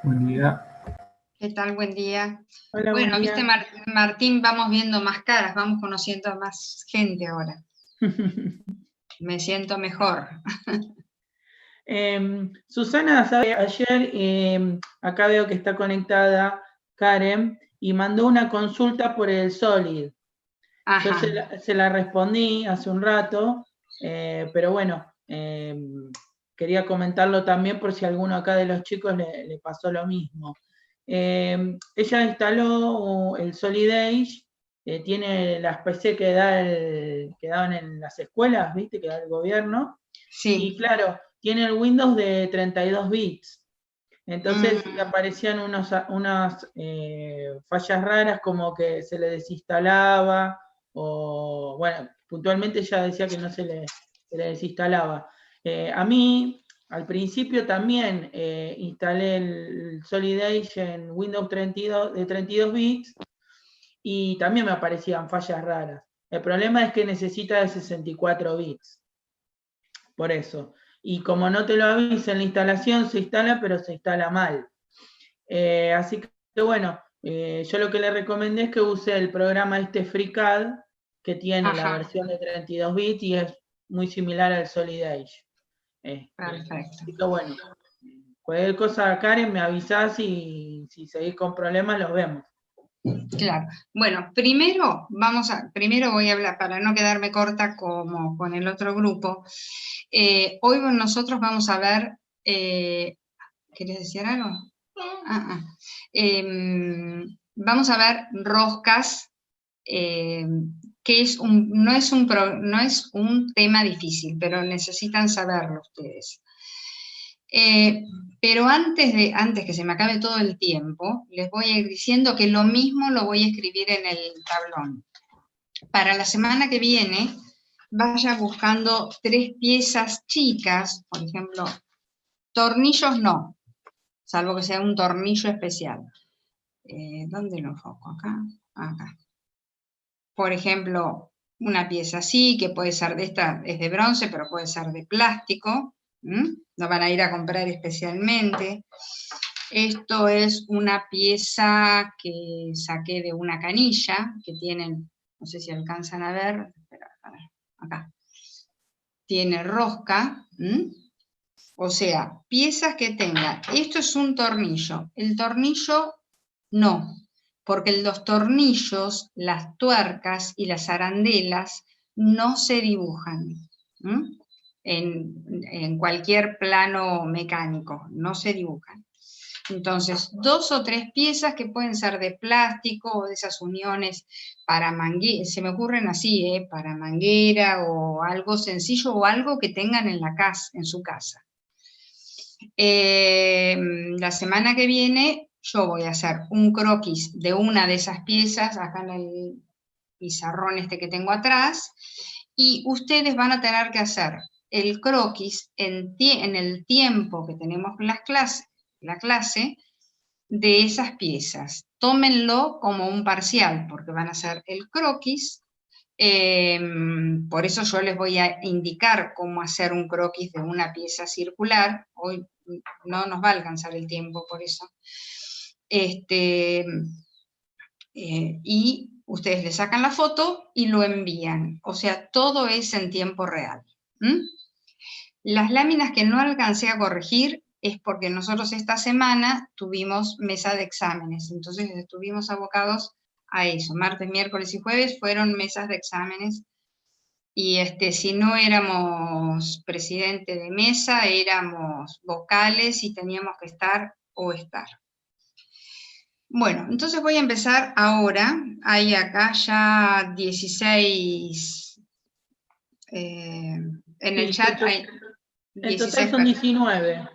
Buen día. ¿Qué tal? Buen día. Hola, Bueno, buen viste, día. Martín, vamos viendo más caras, vamos conociendo a más gente ahora. Me siento mejor. Susana, ¿sabe? Ayer acá veo que está conectada Karen y mandó una consulta por el Solid. Yo Ajá. se la respondí hace un rato, pero bueno, quería comentarlo también por si a alguno acá de los chicos le pasó lo mismo. Ella instaló el Solid Age, tiene las PC que daban en las escuelas, ¿viste? Que da el gobierno. Sí. Y claro, tiene el Windows de 32 bits. Entonces le aparecían unas fallas raras como que se le desinstalaba o, bueno, puntualmente ella decía que no se le desinstalaba. A mí, al principio también instalé el Solid Edge en Windows 32, de 32 bits y también me aparecían fallas raras. El problema es que necesita de 64 bits. Por eso. Y como no te lo avisa en la instalación, se instala, pero se instala mal. Así que bueno, yo lo que le recomendé es que use el programa FreeCAD, que tiene la versión de 32 bits y es muy similar al Solid Edge. Perfecto. Así que bueno, cualquier cosa, Karen, me avisás y si seguís con problemas, los vemos. Claro. Bueno, primero voy a hablar, para no quedarme corta como con el otro grupo. Hoy nosotros vamos a ver, ¿querés decir algo? Vamos a ver roscas, que no es un tema difícil, pero necesitan saberlo ustedes. Pero antes que se me acabe todo el tiempo, les voy a ir diciendo que lo mismo lo voy a escribir en el tablón. Para la semana que viene, vaya buscando 3 piezas chicas, por ejemplo, tornillos no, salvo que sea un tornillo especial. ¿Dónde lo enfoco? Acá. Acá. Por ejemplo, una pieza así, que puede ser de esta, es de bronce, pero puede ser de plástico. Lo van a ir a comprar especialmente. Esto es una pieza que saqué de una canilla, que tienen, no sé si alcanzan a ver, acá. Tiene rosca, o sea, piezas que tengan. Esto es un tornillo. El tornillo, no, porque los tornillos, las tuercas y las arandelas no se dibujan en cualquier plano mecánico, no se dibujan. Entonces, 2 o 3 piezas que pueden ser de plástico o de esas uniones para manguera, se me ocurren así, para manguera o algo sencillo o algo que tengan en la casa, en su casa. La semana que viene yo voy a hacer un croquis de una de esas piezas, acá en el pizarrón este que tengo atrás, y ustedes van a tener que hacer el croquis en el tiempo que tenemos la clase de esas piezas. Tómenlo como un parcial, porque van a hacer el croquis. Por eso yo les voy a indicar cómo hacer un croquis de una pieza circular. Hoy no nos va a alcanzar el tiempo por eso. Y ustedes le sacan la foto y lo envían. O sea, todo es en tiempo real. Las láminas que no alcancé a corregir es porque nosotros esta semana tuvimos mesa de exámenes, entonces estuvimos abocados a eso. Martes, miércoles y jueves fueron mesas de exámenes y si no éramos presidente de mesa, éramos vocales y teníamos que estar o estar. Bueno, entonces voy a empezar ahora. Hay acá ya 16, en el chat hay 16. En total son 19.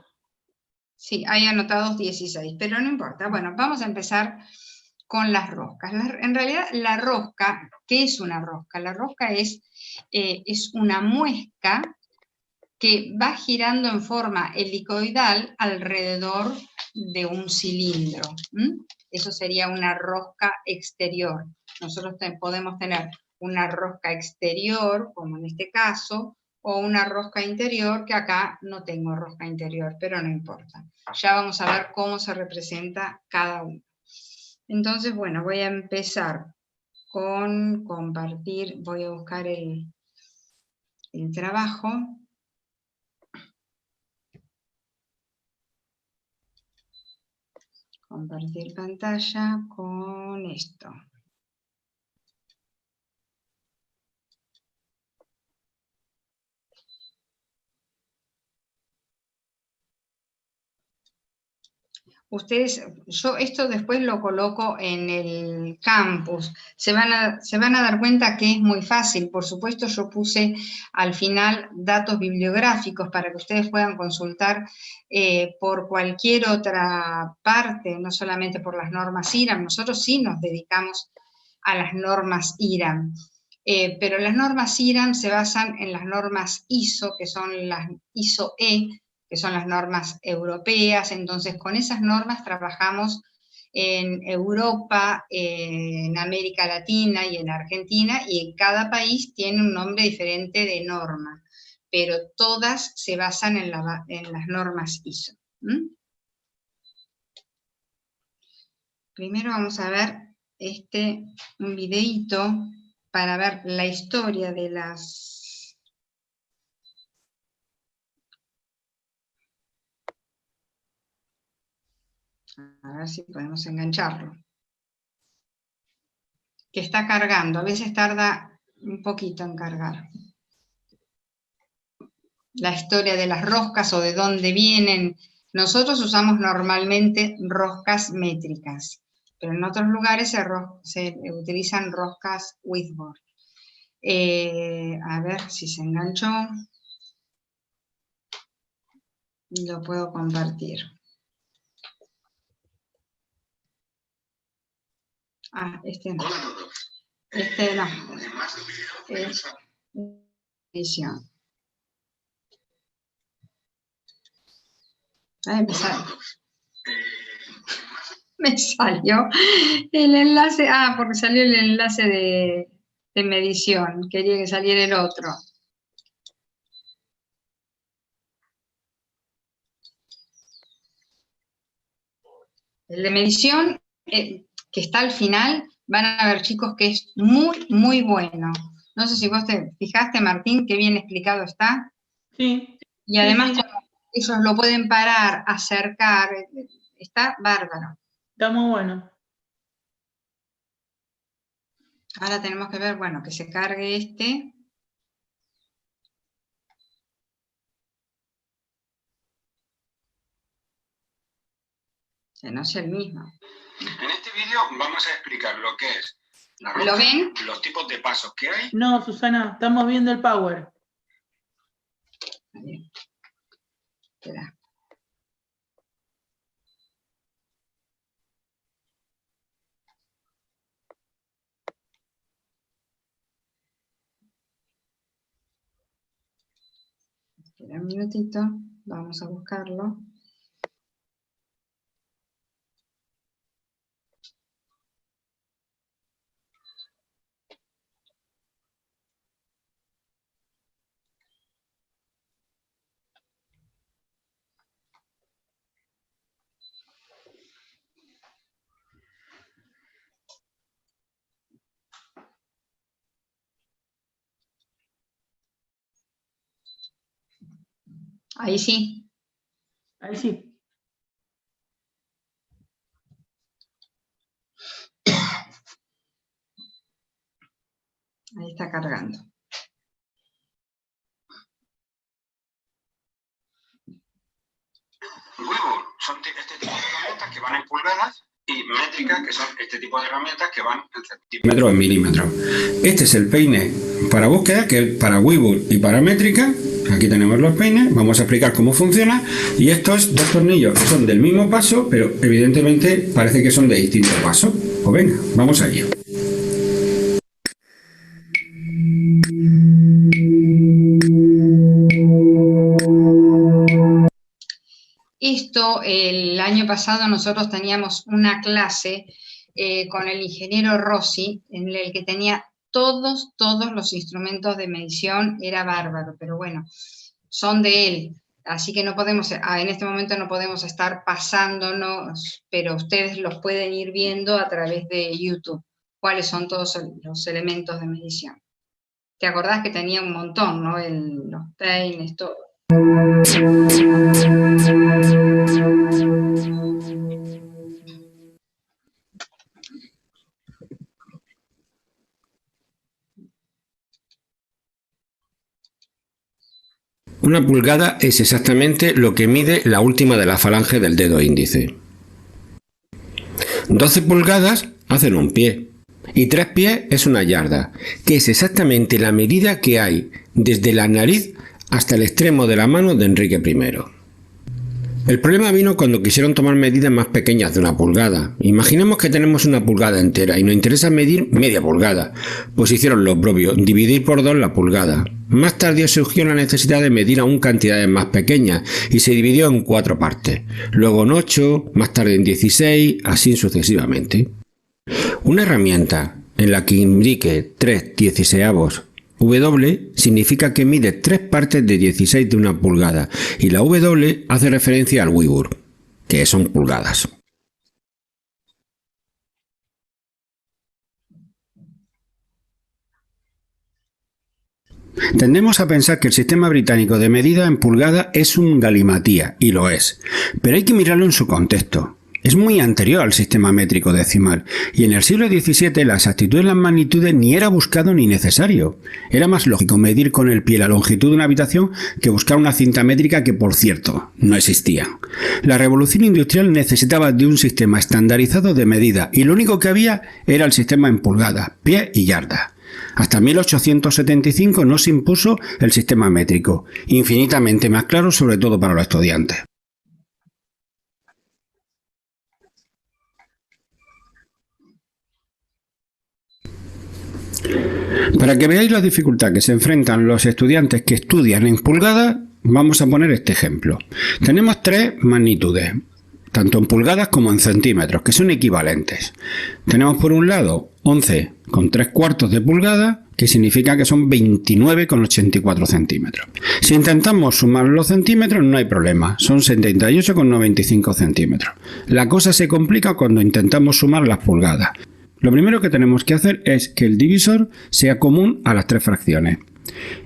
Sí, hay anotados 16, pero no importa. Bueno, vamos a empezar con las roscas. En realidad, la rosca, ¿qué es una rosca? La rosca es una muesca que va girando en forma helicoidal alrededor de un cilindro. Eso sería una rosca exterior. Nosotros podemos tener una rosca exterior, como en este caso, o una rosca interior, que acá no tengo rosca interior, pero no importa. Ya vamos a ver cómo se representa cada uno. Entonces, bueno, voy a empezar con compartir, voy a buscar el trabajo. Compartir pantalla con esto. Ustedes, yo esto después lo coloco en el campus, se van a dar cuenta que es muy fácil. Por supuesto, yo puse al final datos bibliográficos para que ustedes puedan consultar por cualquier otra parte, no solamente por las normas IRAM. Nosotros sí nos dedicamos a las normas IRAM, pero las normas IRAM se basan en las normas ISO, que son las ISO-E, que son las normas europeas. Entonces con esas normas trabajamos en Europa, en América Latina y en Argentina, y cada país tiene un nombre diferente de norma, pero todas se basan en las normas ISO. Primero vamos a ver un videíto para ver la historia de las... A ver si podemos engancharlo. Que está cargando, a veces tarda un poquito en cargar. La historia de las roscas o de dónde vienen. Nosotros usamos normalmente roscas métricas, pero en otros lugares se utilizan roscas Whitboard. A ver si se enganchó. Lo puedo compartir. Ah, este no. Este no. Es edición. Ay, me salió el enlace. Ah, porque salió el enlace de medición. Quería que saliera el otro. El de medición, que está al final, van a ver, chicos, que es muy, muy bueno. No sé si vos te fijaste, Martín, qué bien explicado está. Sí. Y además, sí. ellos lo pueden parar, acercar, está bárbaro. Está muy bueno. Ahora tenemos que ver, bueno, que se cargue este. Que no sea el mismo. En este vídeo vamos a explicar lo que es la rosca, ¿Lo ven? los tipos de pasos que hay. No, Susana, estamos viendo el power. Bien. Espera. Espera un minutito, vamos a buscarlo. Ahí sí. Ahí sí. Ahí está cargando. Luego son este tipo de herramientas que van en pulgadas y métricas, que son este tipo de herramientas que van en centímetros, en milímetros. Este es el peine para búsqueda, que es para Webull y para métrica. Aquí tenemos los peines, vamos a explicar cómo funciona. Y estos dos tornillos que son del mismo paso, pero evidentemente parece que son de distinto paso. Pues venga, vamos a ello. Esto, el año pasado nosotros teníamos una clase con el ingeniero Rossi, en el que tenía todos los instrumentos de medición, era bárbaro, pero bueno, son de él. Así que no podemos, en este momento no podemos estar pasándonos, pero ustedes los pueden ir viendo a través de YouTube, cuáles son todos los elementos de medición. ¿Te acordás que tenía un montón, no? Los peines, todo. Una pulgada es exactamente lo que mide la última de la falange del dedo índice. 12 pulgadas hacen un pie. Y 3 pies es una yarda, que es exactamente la medida que hay desde la nariz hasta el extremo de la mano de Enrique I. El problema vino cuando quisieron tomar medidas más pequeñas de una pulgada. Imaginemos que tenemos una pulgada entera y nos interesa medir media pulgada. Pues hicieron lo propio, dividir por 2 la pulgada. Más tarde surgió la necesidad de medir aún cantidades más pequeñas y se dividió en 4 partes. Luego en 8, más tarde en 16, así sucesivamente. Una herramienta en la que indique 3/16 W significa que mide 3 partes de 16 de una pulgada y la W hace referencia al Weibull, que son pulgadas. Tendemos a pensar que el sistema británico de medida en pulgada es un galimatía, y lo es, pero hay que mirarlo en su contexto. Es muy anterior al sistema métrico decimal, y en el siglo XVII la exactitud en las magnitudes ni era buscado ni necesario. Era más lógico medir con el pie la longitud de una habitación que buscar una cinta métrica que, por cierto, no existía. La revolución industrial necesitaba de un sistema estandarizado de medida, y lo único que había era el sistema en pulgadas, pie y yarda. Hasta 1875 no se impuso el sistema métrico, infinitamente más claro sobre todo para los estudiantes. Para que veáis la dificultad que se enfrentan los estudiantes que estudian en pulgadas, vamos a poner este ejemplo. Tenemos 3 magnitudes, tanto en pulgadas como en centímetros, que son equivalentes. Tenemos por un lado 11,3 de pulgada, que significa que son 29,84 centímetros. Si intentamos sumar los centímetros no hay problema, son 78,95 centímetros. La cosa se complica cuando intentamos sumar las pulgadas. Lo primero que tenemos que hacer es que el divisor sea común a las 3 fracciones.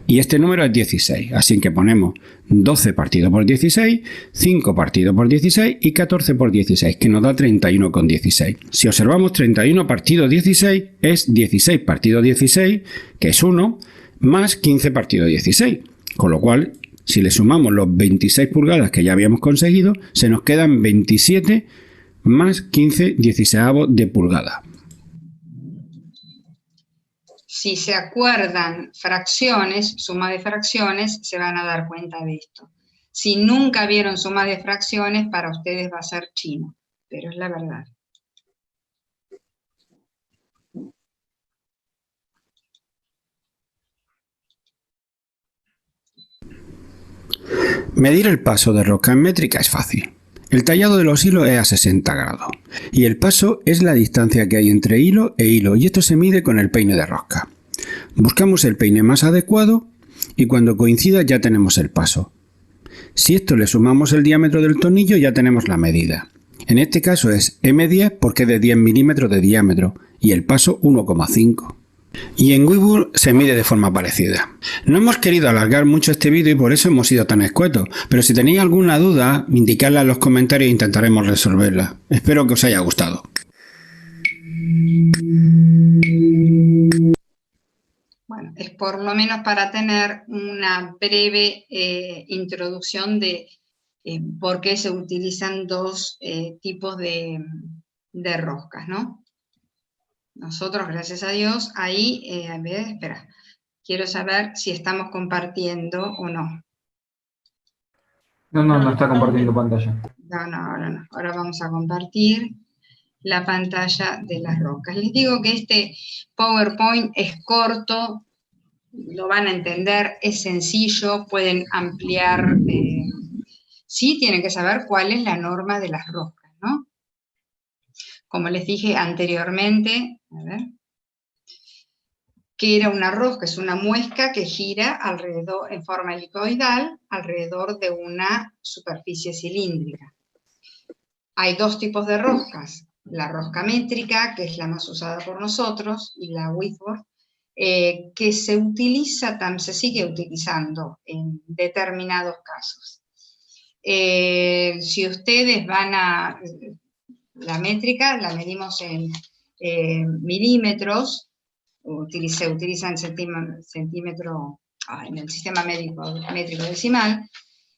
Y este número es 16, así que ponemos 12 partido por 16, 5 partido por 16 y 14 por 16, que nos da 31,16. Si observamos 31 partido 16 es 16 partido 16, que es 1, más 15 partido 16. Con lo cual, si le sumamos los 26 pulgadas que ya habíamos conseguido, se nos quedan 27 más 15/16 de pulgada. Si se acuerdan fracciones, suma de fracciones, se van a dar cuenta de esto. Si nunca vieron suma de fracciones, para ustedes va a ser chino, pero es la verdad. Medir el paso de rosca en métrica es fácil. El tallado de los hilos es a 60 grados y el paso es la distancia que hay entre hilo e hilo, y esto se mide con el peine de rosca. Buscamos el peine más adecuado y cuando coincida ya tenemos el paso. Si esto le sumamos el diámetro del tornillo ya tenemos la medida. En este caso es M10 porque es de 10 milímetros de diámetro y el paso 1,5. Y en Weibull se mide de forma parecida. No hemos querido alargar mucho este vídeo y por eso hemos sido tan escuetos, pero si tenéis alguna duda, indicadla en los comentarios e intentaremos resolverla. Espero que os haya gustado. Bueno, es por lo menos para tener una breve introducción de por qué se utilizan 2 tipos de roscas, ¿no? Nosotros, gracias a Dios, ahí, a ver, espera, quiero saber si estamos compartiendo o no. No está compartiendo pantalla. No, ahora no. Ahora vamos a compartir la pantalla de las roscas. Les digo que este PowerPoint es corto, lo van a entender, es sencillo, pueden ampliar. Sí tienen que saber cuál es la norma de las roscas, ¿no? Como les dije anteriormente, a ver, que era una rosca, es una muesca que gira alrededor, en forma helicoidal, alrededor de una superficie cilíndrica. Hay dos tipos de roscas, la rosca métrica, que es la más usada por nosotros, y la Whitworth, que se sigue utilizando en determinados casos. Si ustedes van a la métrica, la medimos en milímetros, se utiliza en centímetro, en el sistema métrico decimal,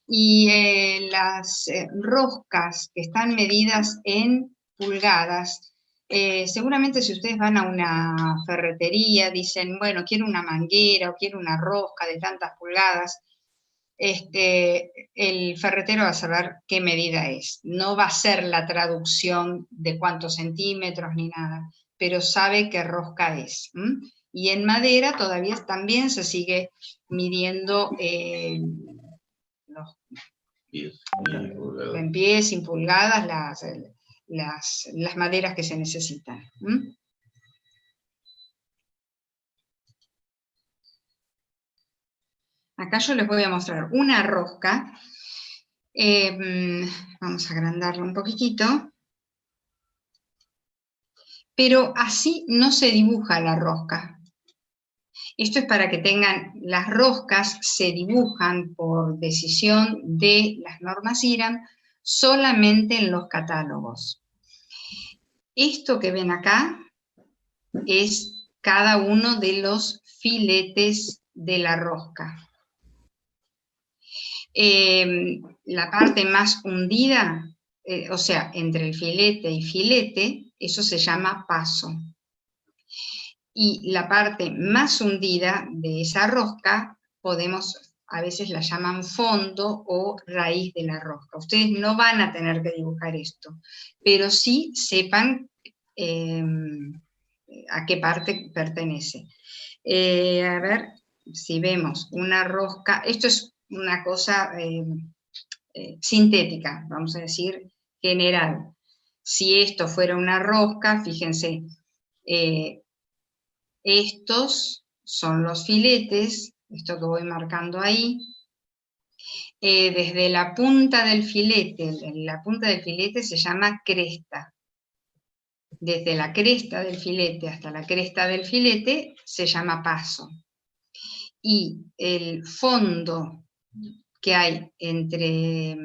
y las roscas que están medidas en pulgadas, seguramente si ustedes van a una ferretería, dicen, bueno, quiero una manguera o quiero una rosca de tantas pulgadas, el ferretero va a saber qué medida es. No va a ser la traducción de cuántos centímetros ni nada, pero sabe qué rosca es. Y en madera todavía también se sigue midiendo en pies, sin pulgadas, las maderas que se necesitan. Acá yo les voy a mostrar una rosca. Vamos a agrandarla un poquitito. Pero así no se dibuja la rosca. Esto es para que tengan, las roscas se dibujan por decisión de las normas IRAM solamente en los catálogos. Esto que ven acá es cada uno de los filetes de la rosca. La parte más hundida, o sea, entre el filete y filete, eso se llama paso. Y la parte más hundida de esa rosca, a veces la llaman fondo o raíz de la rosca. Ustedes no van a tener que dibujar esto, pero sí sepan a qué parte pertenece. A ver si vemos una rosca, esto es una cosa sintética, vamos a decir, general. Si esto fuera una rosca, fíjense, estos son los filetes, esto que voy marcando ahí. Desde la punta del filete se llama cresta. Desde la cresta del filete hasta la cresta del filete se llama paso. Y el fondo que hay entre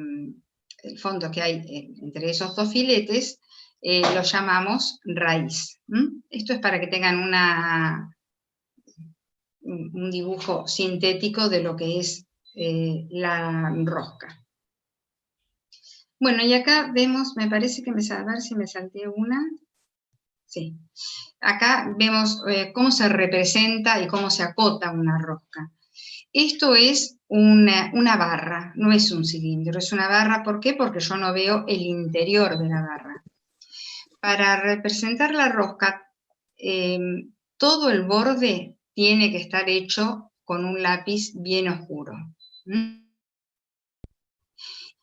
esos dos filetes lo llamamos raíz. Esto es para que tengan un dibujo sintético de lo que es la rosca. Bueno, y acá vemos, me parece que a ver si me salté una. Sí. Acá vemos cómo se representa y cómo se acota una rosca. Esto es una barra, no es un cilindro, es una barra. ¿Por qué? Porque yo no veo el interior de la barra. Para representar la rosca, todo el borde tiene que estar hecho con un lápiz bien oscuro.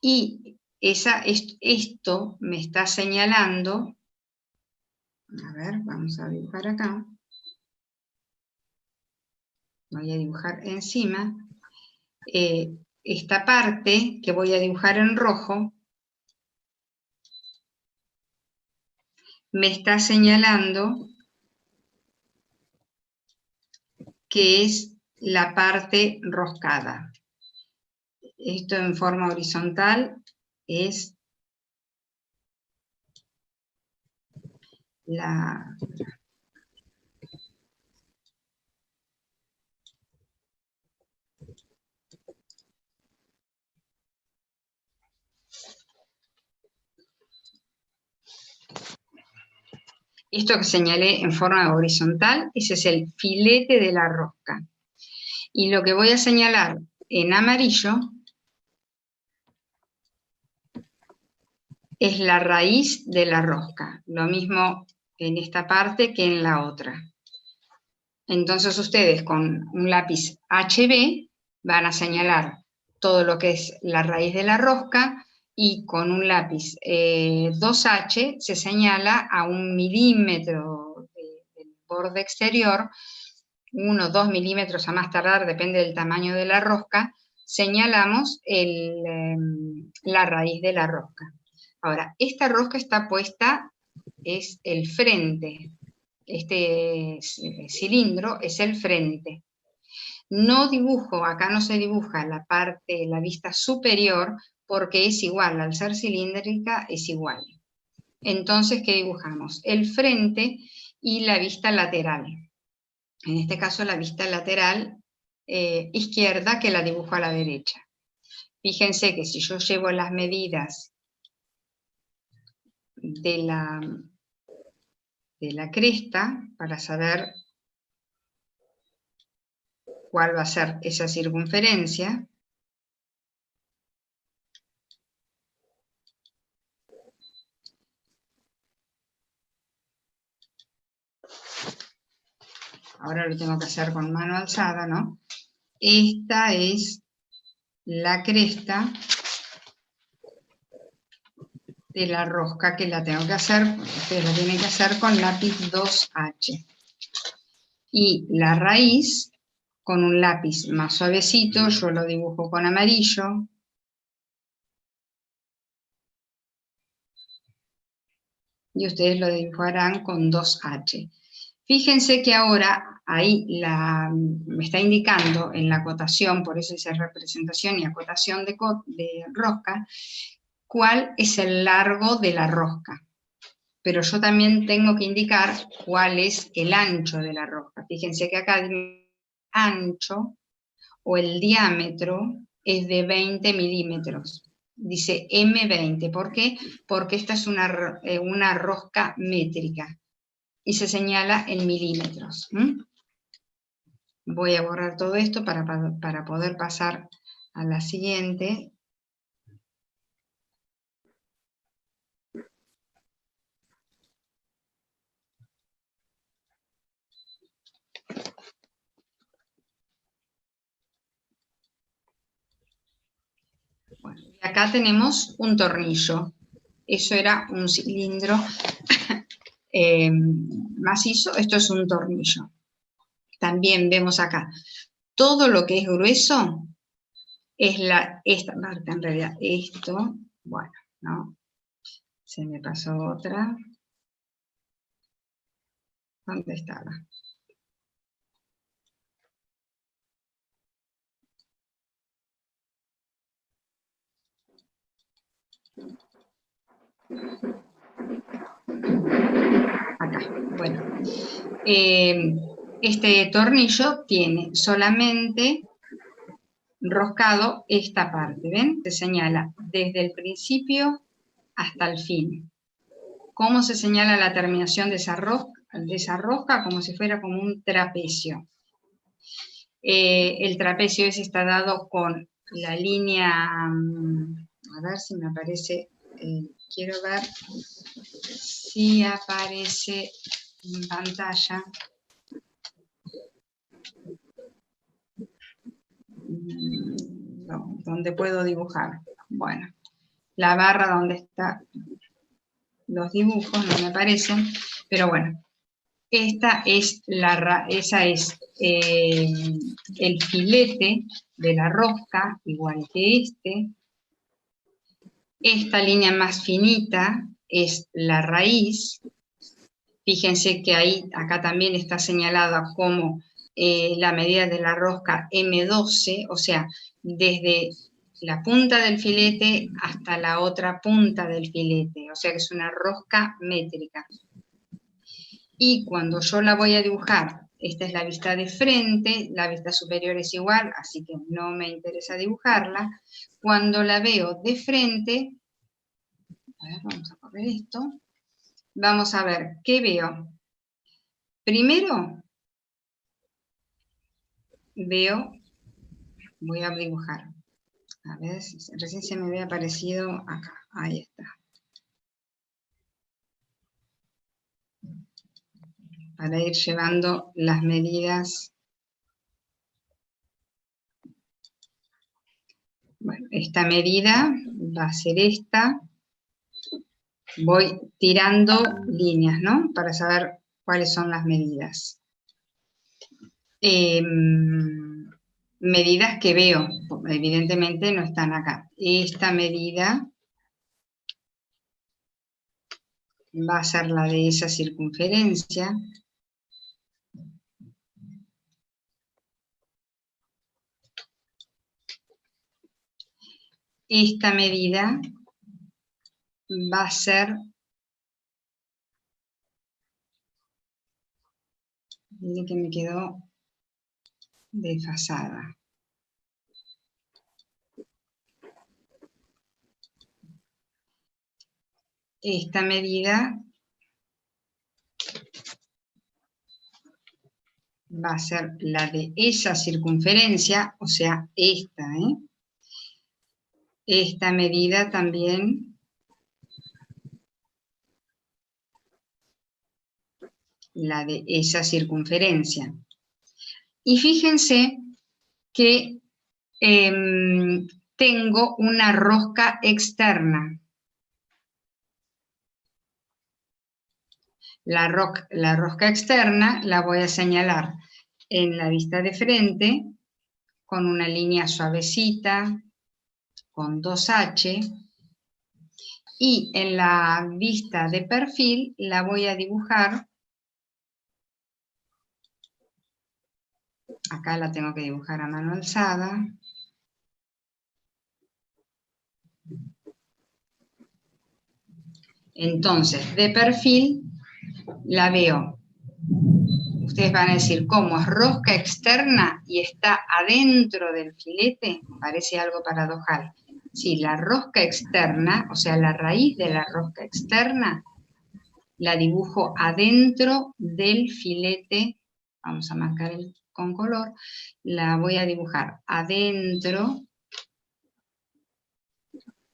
Y esto me está señalando, a ver, vamos a dibujar acá. Voy a dibujar encima. Esta parte que voy a dibujar en rojo me está señalando que es la parte roscada. Esto en forma horizontal es la... Esto que señalé en forma horizontal, ese es el filete de la rosca. Y lo que voy a señalar en amarillo es la raíz de la rosca. Lo mismo en esta parte que en la otra. Entonces ustedes con un lápiz HB van a señalar todo lo que es la raíz de la rosca, y con un lápiz 2H se señala a 1 milímetro del borde exterior 1 o 2 milímetros a más tardar, depende del tamaño de la rosca, señalamos la raíz de la rosca. Ahora, esta rosca está puesta, es el frente, este cilindro es el frente. No dibujo, acá no se dibuja la parte, la vista superior, porque es igual, al ser cilíndrica es igual. Entonces, ¿qué dibujamos? El frente y la vista lateral. En este caso, la vista lateral izquierda, que la dibujo a la derecha. Fíjense que si yo llevo las medidas de la cresta, para saber cuál va a ser esa circunferencia, ahora lo tengo que hacer con mano alzada, ¿no? Esta es la cresta de la rosca, que la tengo que hacer, ustedes la tienen que hacer con lápiz 2H. Y la raíz, con un lápiz más suavecito, yo lo dibujo con amarillo. Y ustedes lo dibujarán con 2H. Fíjense que ahora ahí me está indicando en la acotación, por eso dice representación y acotación de rosca, cuál es el largo de la rosca. Pero yo también tengo que indicar cuál es el ancho de la rosca. Fíjense que acá el ancho o el diámetro es de 20 milímetros. Dice M20, ¿por qué? Porque esta es una rosca métrica y se señala en milímetros. Voy a borrar todo esto para poder pasar a la siguiente. Bueno, y acá tenemos un tornillo. Eso era un cilindro macizo, esto es un tornillo. También vemos acá, todo lo que es grueso es esta parte, en realidad, esto, bueno, ¿no? Se me pasó otra. ¿Dónde estaba? Acá, bueno. Este tornillo tiene solamente roscado esta parte, ¿ven? Se señala desde el principio hasta el fin. ¿Cómo se señala la terminación de esa rosca? Como si fuera como un trapecio. El trapecio ese está dado con la línea, a ver si me aparece, quiero ver si aparece en pantalla. No, donde puedo dibujar. Bueno, la barra donde están los dibujos no me aparecen, pero bueno, esa es el filete de la rosca, igual que este. Esta línea más finita es la raíz. Fíjense que acá también está señalada como la medida de la rosca M12, o sea, desde la punta del filete hasta la otra punta del filete, o sea que es una rosca métrica. Y cuando yo la voy a dibujar, esta es la vista de frente, la vista superior es igual, así que no me interesa dibujarla. Cuando la veo de frente, a ver, vamos a correr esto, vamos a ver, ¿qué veo? Primero, voy a dibujar, a ver, recién se me había aparecido acá, ahí está. Para ir llevando las medidas. Bueno, esta medida va a ser esta. Voy tirando líneas, ¿no? Para saber cuáles son las medidas. medidas que veo, evidentemente no están acá. Esta medida va a ser la de esa circunferencia. Esta medida va a ser, miren que me quedó desfasada. Esta medida va a ser la de esa circunferencia, o sea, esta, Esta medida también la de esa circunferencia. Y fíjense que tengo una rosca externa. La rosca externa la voy a señalar en la vista de frente con una línea suavecita, con 2H, y en la vista de perfil la voy a dibujar, acá la tengo que dibujar a mano alzada, entonces de perfil la veo. Ustedes van a decir, ¿cómo es rosca externa y está adentro del filete? Parece algo paradojal. Sí, la rosca externa, o sea, la raíz de la rosca externa, la dibujo adentro del filete. Vamos a marcar con color. La voy a dibujar adentro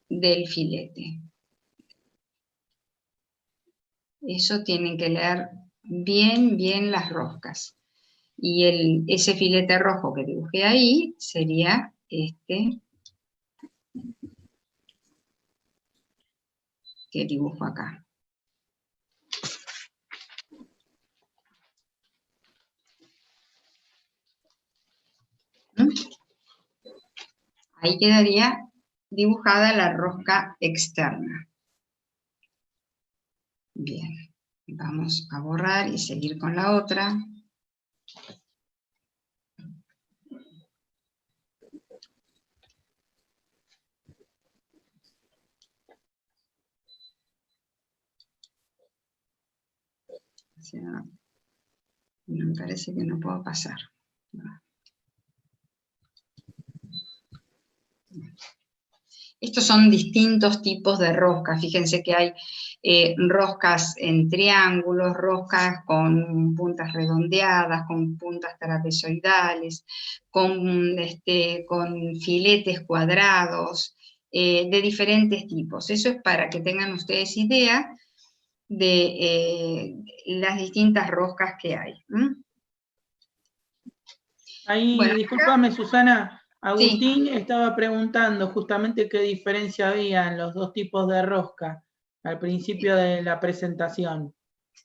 del filete. Eso tienen que leer bien las roscas. Y ese filete rojo que dibujé ahí sería este que dibujo acá. Ahí quedaría dibujada la rosca externa. Bien, vamos a borrar y seguir con la otra. O sea, me parece que no puedo pasar. Estos son distintos tipos de roscas. Fíjense que hay roscas en triángulos, roscas con puntas redondeadas, con puntas trapezoidales, con filetes cuadrados, de diferentes tipos. Eso es para que tengan ustedes idea de las distintas roscas que hay. Ahí, Bueno, discúlpame, Susana, sí, Agustín estaba preguntando justamente qué diferencia había en los dos tipos de rosca al principio de la presentación.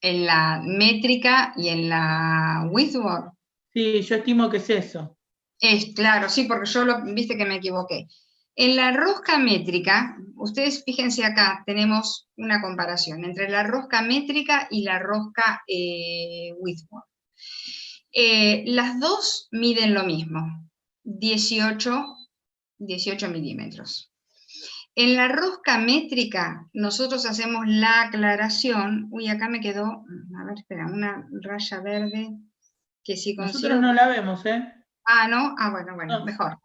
en la métrica y en la Whitworth. Sí, yo estimo que es eso. Es claro, sí, porque viste que me equivoqué. En la rosca métrica, ustedes fíjense acá, tenemos una comparación entre la rosca métrica y la rosca Whitworth. Las dos miden lo mismo, 18 milímetros. En la rosca métrica, nosotros hacemos la aclaración. Uy, acá me quedó, a ver, espera, una raya verde que si Nosotros consigo. no la vemos, ¿eh? Ah, ¿no? Ah, bueno, No. mejor.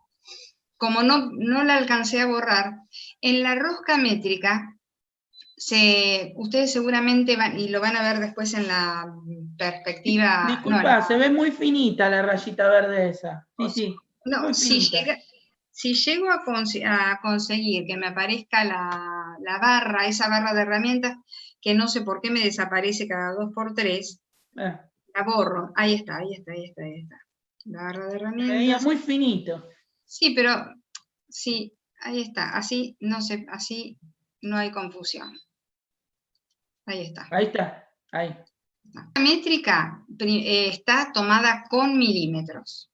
Como no la alcancé a borrar, en la rosca métrica, ustedes seguramente y lo van a ver después en la perspectiva. Disculpa, se ve muy finita la rayita verde esa. Sí, sí, No, muy finita. si llego a conseguir que me aparezca la barra, esa barra de herramientas, que no sé por qué me desaparece cada 2×3, la borro. Ahí está. La barra de Se veía herramientas. muy finito. Sí, pero sí, ahí está. Así no hay confusión. Ahí está. Ahí está, ahí. La métrica está tomada con milímetros.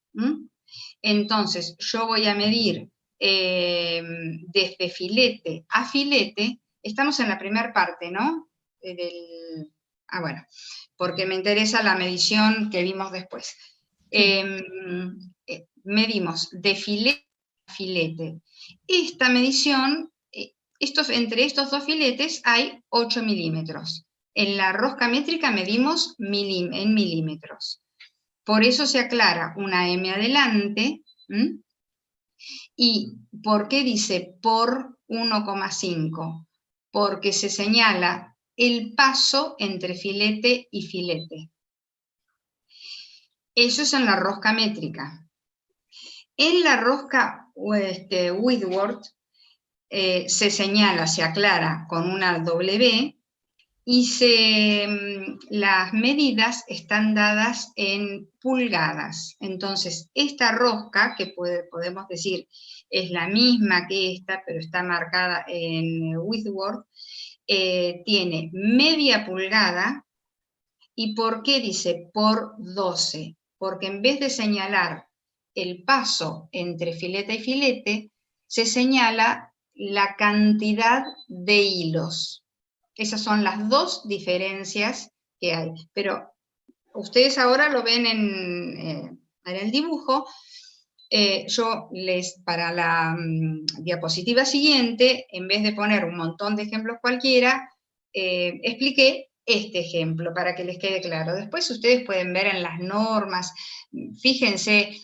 Entonces, yo voy a medir desde filete a filete. Estamos en la primera parte, ¿no? Bueno, porque me interesa la medición que vimos después. Medimos de filete a filete. Esta medición, entre estos dos filetes hay 8 milímetros. En la rosca métrica medimos en milímetros. Por eso se aclara una M adelante. ¿Y por qué dice por 1,5? Porque se señala el paso entre filete y filete. Eso es en la rosca métrica. En la rosca Whitworth se señala, se aclara con una W, y las medidas están dadas en pulgadas. Entonces, esta rosca, que podemos decir es la misma que esta, pero está marcada en Whitworth, tiene media pulgada. ¿Y por qué dice por 12? Porque en vez de señalar el paso entre filete y filete, se señala la cantidad de hilos. Esas son las dos diferencias que hay. Pero ustedes ahora lo ven en el dibujo. Yo para la diapositiva siguiente, en vez de poner un montón de ejemplos cualquiera, expliqué este ejemplo para que les quede claro. Después ustedes pueden ver en las normas, fíjense,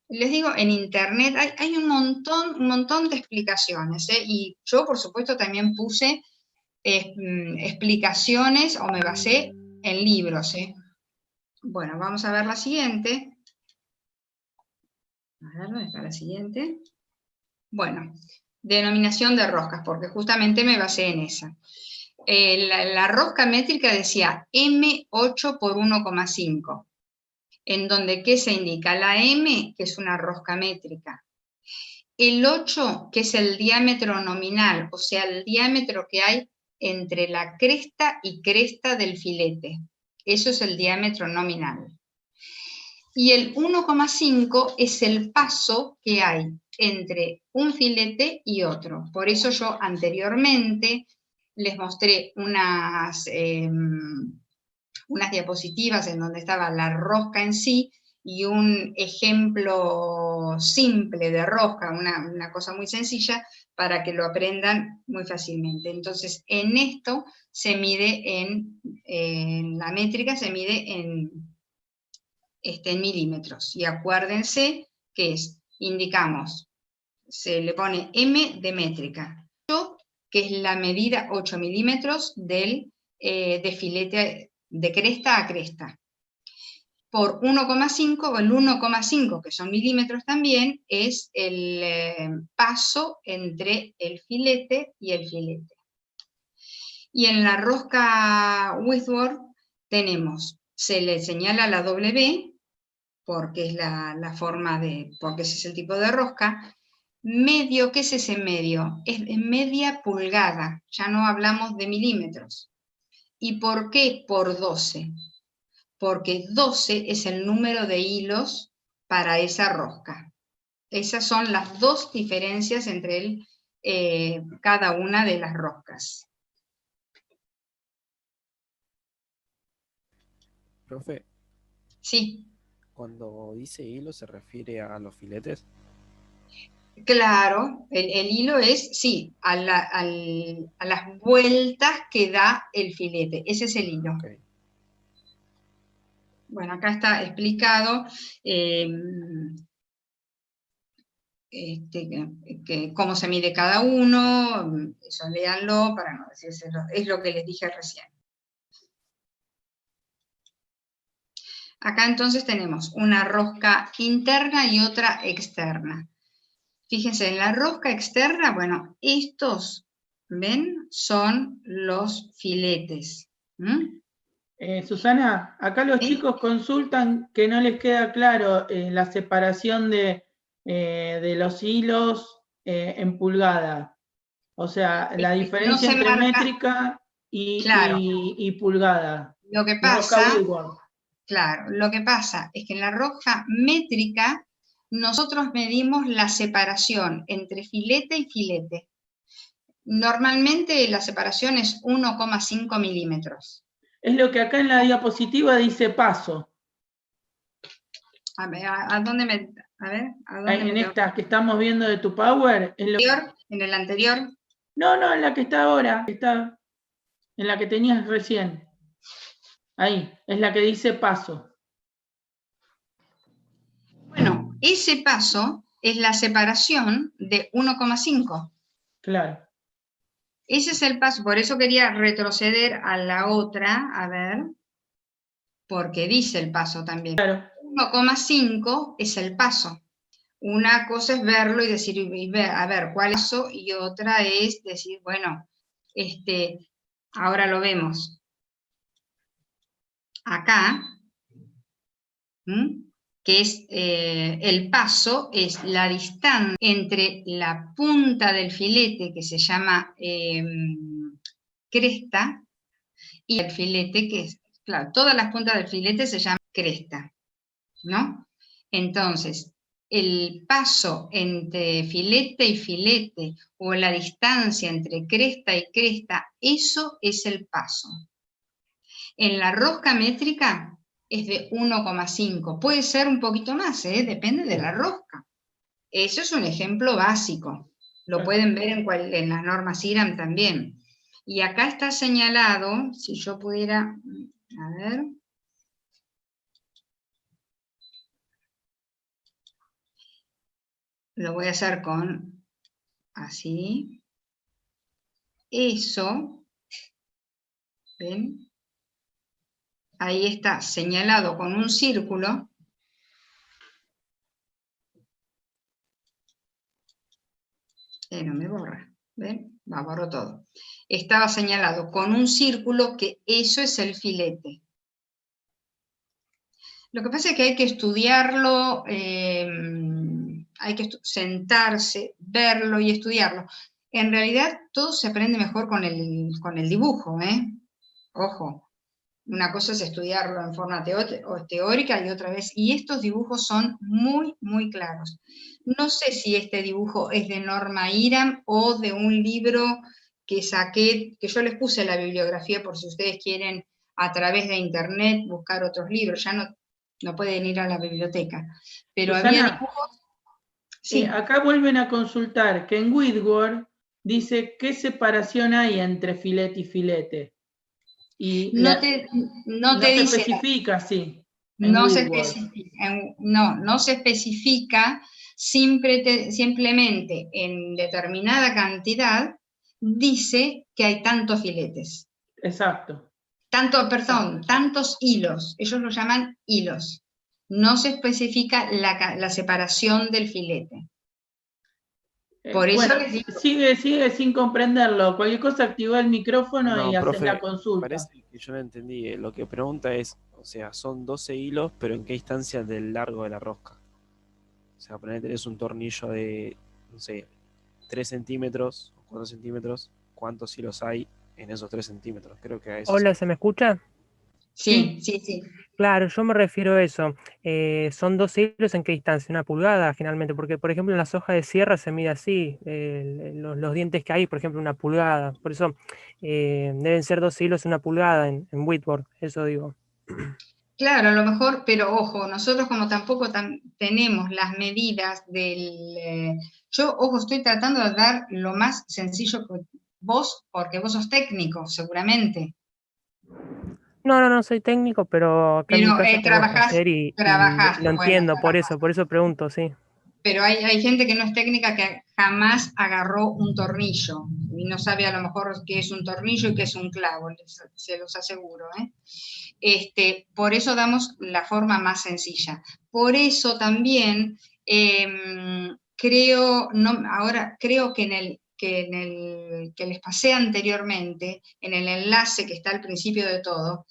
les digo, en internet hay un montón de explicaciones, y yo por supuesto también puse explicaciones o me basé en libros. Bueno, vamos a ver la siguiente. A ver, ¿dónde está la siguiente? Bueno, denominación de roscas, porque justamente me basé en esa. La rosca métrica decía M8 por 1,5, en donde, ¿qué se indica? La M, que es una rosca métrica. El 8, que es el diámetro nominal, o sea, el diámetro que hay entre la cresta y cresta del filete. Eso es el diámetro nominal. Y el 1,5 es el paso que hay entre un filete y otro. Por eso yo anteriormente les mostré unas diapositivas en donde estaba la rosca en sí y un ejemplo simple de rosca, una cosa muy sencilla, para que lo aprendan muy fácilmente. Entonces, en esto se mide en la métrica se mide en milímetros. Y acuérdense que indicamos, se le pone M de métrica, que es la medida 8 milímetros de filete de cresta a cresta. Por 1,5, o el 1,5, que son milímetros también, es el paso entre el filete y el filete. Y en la rosca Whitworth tenemos, se le señala la W, porque es la forma porque ese es el tipo de rosca. Medio, ¿qué es ese medio? Es media pulgada, ya no hablamos de milímetros. ¿Y por qué por 12? Porque 12 es el número de hilos para esa rosca. Esas son las dos diferencias entre cada una de las roscas. Profe. Sí. Cuando dice hilo, ¿se refiere a los filetes? Claro, el hilo es, sí, a las vueltas que da el filete. Ese es el hilo. Okay. Bueno, acá está explicado cómo se mide cada uno. Eso léanlo para no decírselo. Es lo que les dije recién. Acá entonces tenemos una rosca interna y otra externa. Fíjense, en la rosca externa, bueno, estos, ¿ven? Son los filetes. Susana, acá los chicos consultan que no les queda claro la separación de los hilos en pulgada. O sea, la diferencia entre métrica Claro, y pulgada. lo que Rosca pasa, Woodward. claro, lo que pasa es que en la rosca métrica nosotros medimos la separación entre filete y filete. Normalmente la separación es 1,5 milímetros. Es lo que acá en la diapositiva dice paso. A ver, ¿a dónde me, a ver, ¿a dónde En me tengo que esta que estamos viendo de tu Power. en el anterior? No, en la que está ahora. Está en la que tenías recién. Ahí, es la que dice paso. Bueno, ese paso es la separación de 1,5. Claro. Ese es el paso, por eso quería retroceder a la otra, a ver, porque dice el paso también. Claro. 1,5 es el paso. Una cosa es verlo y decir, a ver, ¿cuál es eso? Y otra es decir, bueno, ahora lo vemos. Acá, que es el paso, es la distancia entre la punta del filete, que se llama cresta, y el filete, que es, claro, todas las puntas del filete se llaman cresta, ¿no? Entonces, el paso entre filete y filete, o la distancia entre cresta y cresta, eso es el paso. En la rosca métrica es de 1,5, puede ser un poquito más, depende de la rosca. Eso es un ejemplo básico, lo pueden ver en las normas IRAM también. Y acá está señalado, si yo pudiera, a ver, lo voy a hacer con así, eso, ¿ven? Ahí está señalado con un círculo. No me borra, ¿ven? Borro todo. Estaba señalado con un círculo que eso es el filete. Lo que pasa es que hay que estudiarlo, hay que sentarse, verlo y estudiarlo. En realidad todo se aprende mejor con el dibujo, ¿eh? Ojo, una cosa es estudiarlo en forma teórica y otra vez, y estos dibujos son muy, muy claros. No sé si este dibujo es de Norma IRAM o de un libro que saqué, que yo les puse la bibliografía por si ustedes quieren a través de internet buscar otros libros, ya no pueden ir a la biblioteca. Pero Susana, había dibujos. Sí. acá vuelven a consultar que en Whitworth dice qué separación hay entre filete y filete. Y No te se dice, especifica, sí. no se especifica, no se especifica, simplemente en determinada cantidad dice que hay tantos filetes. Exacto. Perdón, tantos hilos, ellos lo llaman hilos. No se especifica la separación del filete. Por eso Bueno, les digo, sigue sin comprenderlo. Cualquier cosa activa el micrófono y No, haces la profe, consulta. parece que yo no entendí. Lo que pregunta es, o sea, son 12 hilos, pero ¿en qué distancia del largo de la rosca? O sea, ponele, tenés un tornillo de, no sé, 3 centímetros o 4 centímetros. ¿Cuántos hilos hay en esos 3 centímetros? Creo que a eso Hola, ¿se me escucha? sí, sí, sí. Claro, yo me refiero a eso. ¿Son 12 hilos en qué distancia? Una pulgada, generalmente, porque, por ejemplo, en las hojas de sierra se mide así, los dientes que hay, por ejemplo, una pulgada. Por eso deben ser 12 hilos en una pulgada en Whitworth, eso digo. Claro, a lo mejor, pero ojo, nosotros como tampoco tenemos las medidas yo, ojo, estoy tratando de dar lo más sencillo que vos, porque vos sos técnico, seguramente, No soy técnico, pero acá en mi pero casa tengo taller y lo bueno, entiendo, por eso pregunto, sí. pero hay gente que no es técnica que jamás agarró un tornillo y no sabe a lo mejor qué es un tornillo y qué es un clavo, se los aseguro, ¿eh? Por eso damos la forma más sencilla. Por eso también creo que les pasé anteriormente, en el enlace que está al principio de todo,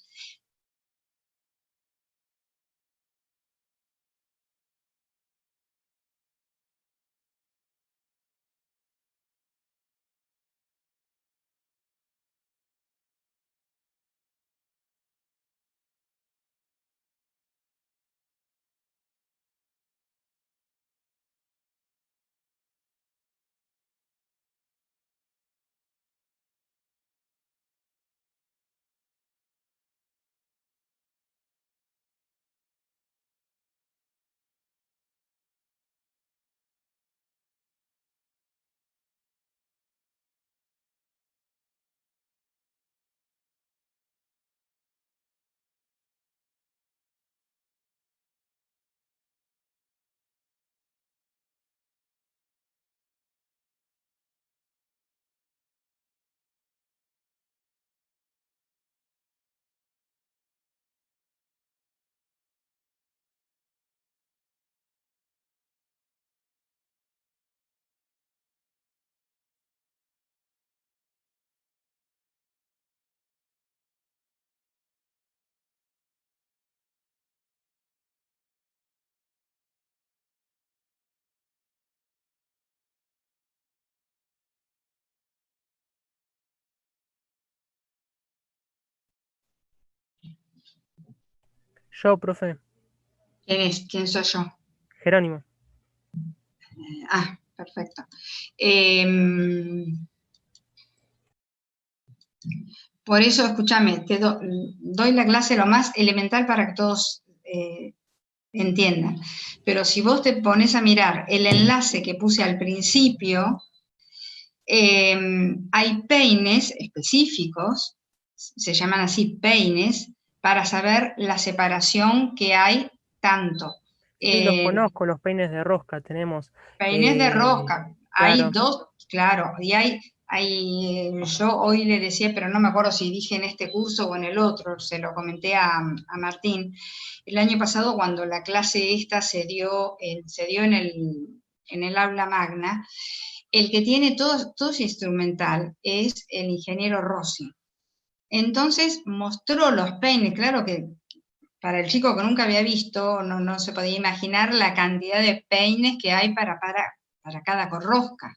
Yo, profe, ¿Quién soy yo? Jerónimo. Perfecto. Por eso, escúchame, te doy la clase lo más elemental para que todos entiendan. Pero si vos te pones a mirar el enlace que puse al principio, hay peines específicos, se llaman así peines, para saber la separación que hay tanto. Sí, los conozco, los peines de rosca tenemos. Peines de rosca, hay Claro. dos, claro, y yo hoy le decía, pero no me acuerdo si dije en este curso o en el otro, se lo comenté a Martín, el año pasado cuando la clase esta se dio en el aula magna, el que tiene todo ese instrumental es el ingeniero Rossi. Entonces mostró los peines, claro que para el chico que nunca había visto, no se podía imaginar la cantidad de peines que hay para cada rosca.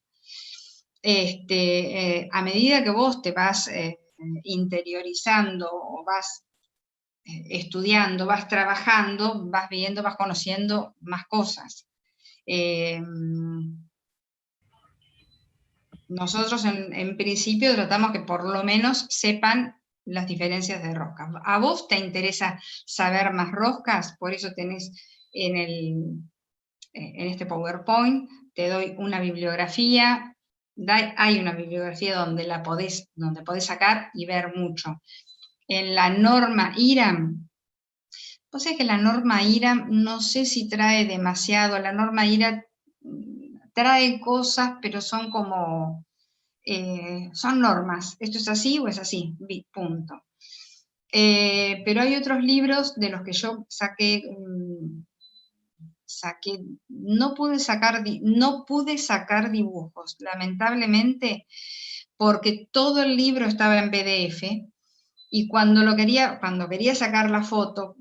A medida que vos te vas interiorizando o vas estudiando, vas trabajando, vas viendo, vas conociendo más cosas. Nosotros en principio tratamos que por lo menos sepan las diferencias de roscas. ¿A vos te interesa saber más roscas? Por eso tenés en este PowerPoint, te doy una bibliografía, hay una bibliografía donde podés sacar y ver mucho. En la norma IRAM, vos sabés que la norma IRAM no sé si trae demasiado, la norma IRAM trae cosas, pero son como, son normas, esto es así o es así, punto. Pero hay otros libros de los que yo saqué, no pude sacar dibujos, lamentablemente, porque todo el libro estaba en PDF, y cuando quería sacar la foto,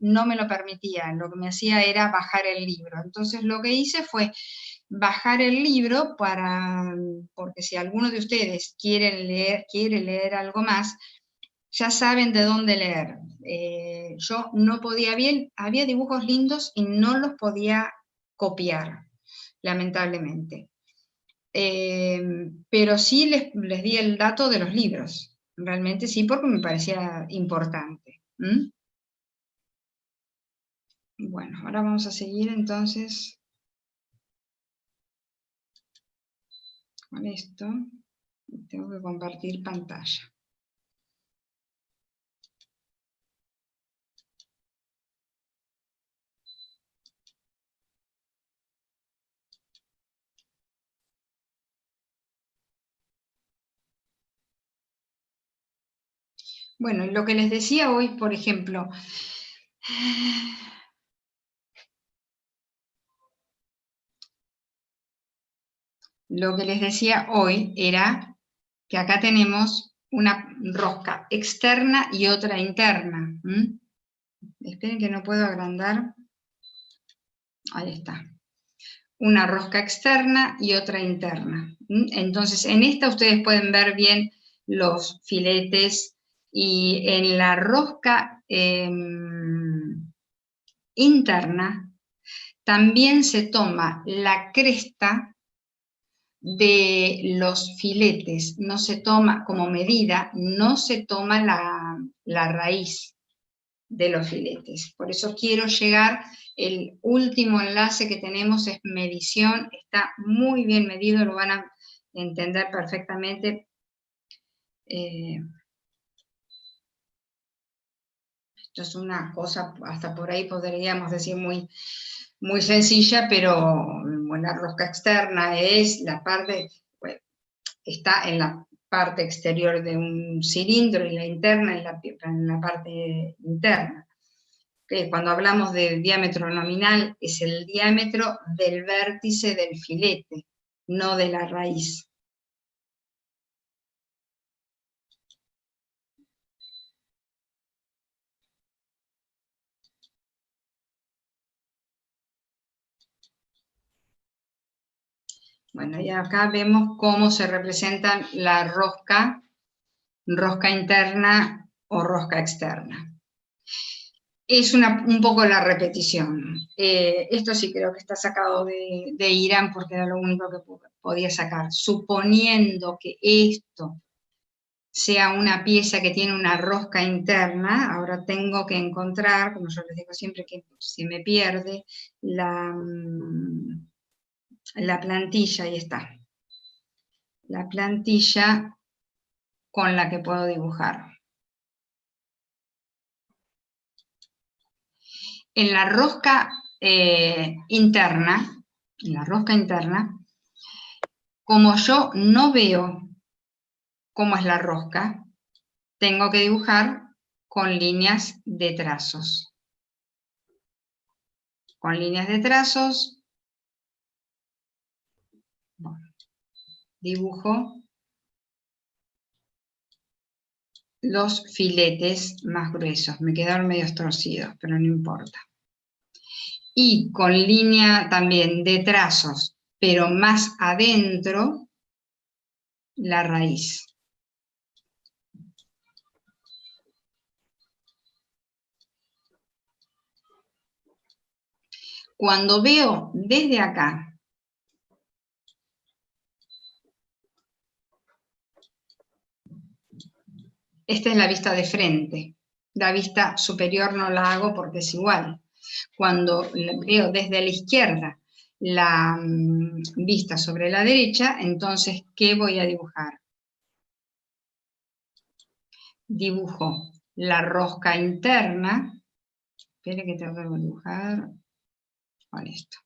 no me lo permitía, lo que me hacía era bajar el libro. Entonces lo que hice fue bajar el libro porque si alguno de ustedes quiere leer algo más, ya saben de dónde leer. Yo no podía, había dibujos lindos y no los podía copiar, lamentablemente. Pero sí les di el dato de los libros, realmente sí, porque me parecía importante. Bueno, ahora vamos a seguir entonces con esto. Tengo que compartir pantalla. Bueno, y lo que les decía hoy, por ejemplo, lo que les decía hoy era que acá tenemos una rosca externa y otra interna. Esperen que no puedo agrandar. Ahí está. Una rosca externa y otra interna. Entonces, en esta ustedes pueden ver bien los filetes, y en la rosca interna también se toma la cresta de los filetes, no se toma como medida, no se toma la raíz de los filetes. Por eso quiero llegar, el último enlace que tenemos es medición, está muy bien medido, lo van a entender perfectamente. Esto es una cosa, hasta por ahí podríamos decir muy, muy sencilla, pero la rosca externa es la parte, bueno, está en la parte exterior de un cilindro, y la interna en la parte interna. Cuando hablamos de diámetro nominal, es el diámetro del vértice del filete, no de la raíz. Bueno, y acá vemos cómo se representan la rosca interna o rosca externa. es un poco la repetición. Esto sí creo que está sacado de Irán porque era lo único que podía sacar. Suponiendo que esto sea una pieza que tiene una rosca interna, ahora tengo que encontrar, como yo les digo siempre que se me pierde, la plantilla, ahí está. La plantilla con la que puedo dibujar. En la rosca interna, como yo no veo cómo es la rosca, tengo que dibujar con líneas de trazos. Con líneas de trazos, bueno, dibujo los filetes más gruesos. Me quedaron medio torcidos, pero no importa. Y con línea también de trazos, pero más adentro, la raíz. Cuando veo desde acá, esta es la vista de frente. La vista superior no la hago porque es igual. Cuando veo desde la izquierda la vista sobre la derecha, entonces, ¿qué voy a dibujar? Dibujo la rosca interna. Espere que tengo que dibujar con esto.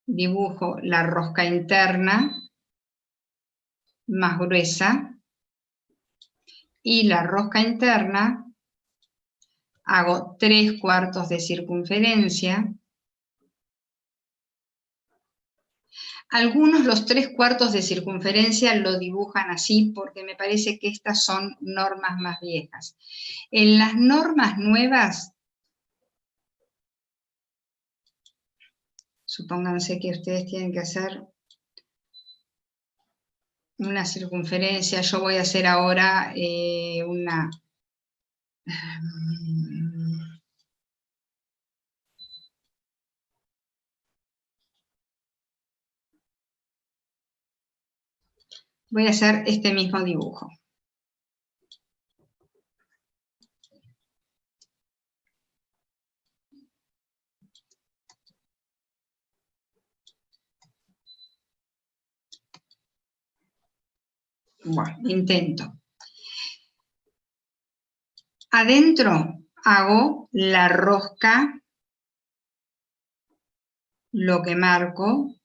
Dibujo la rosca interna más gruesa y la rosca interna hago 3/4 de circunferencia. Algunos los 3/4 de circunferencia lo dibujan así porque me parece que estas son normas más viejas. En las normas nuevas, supónganse que ustedes tienen que hacer una circunferencia, yo voy a hacer ahora una... Voy a hacer este mismo dibujo. Bueno, intento. Adentro hago la rosca, lo que marco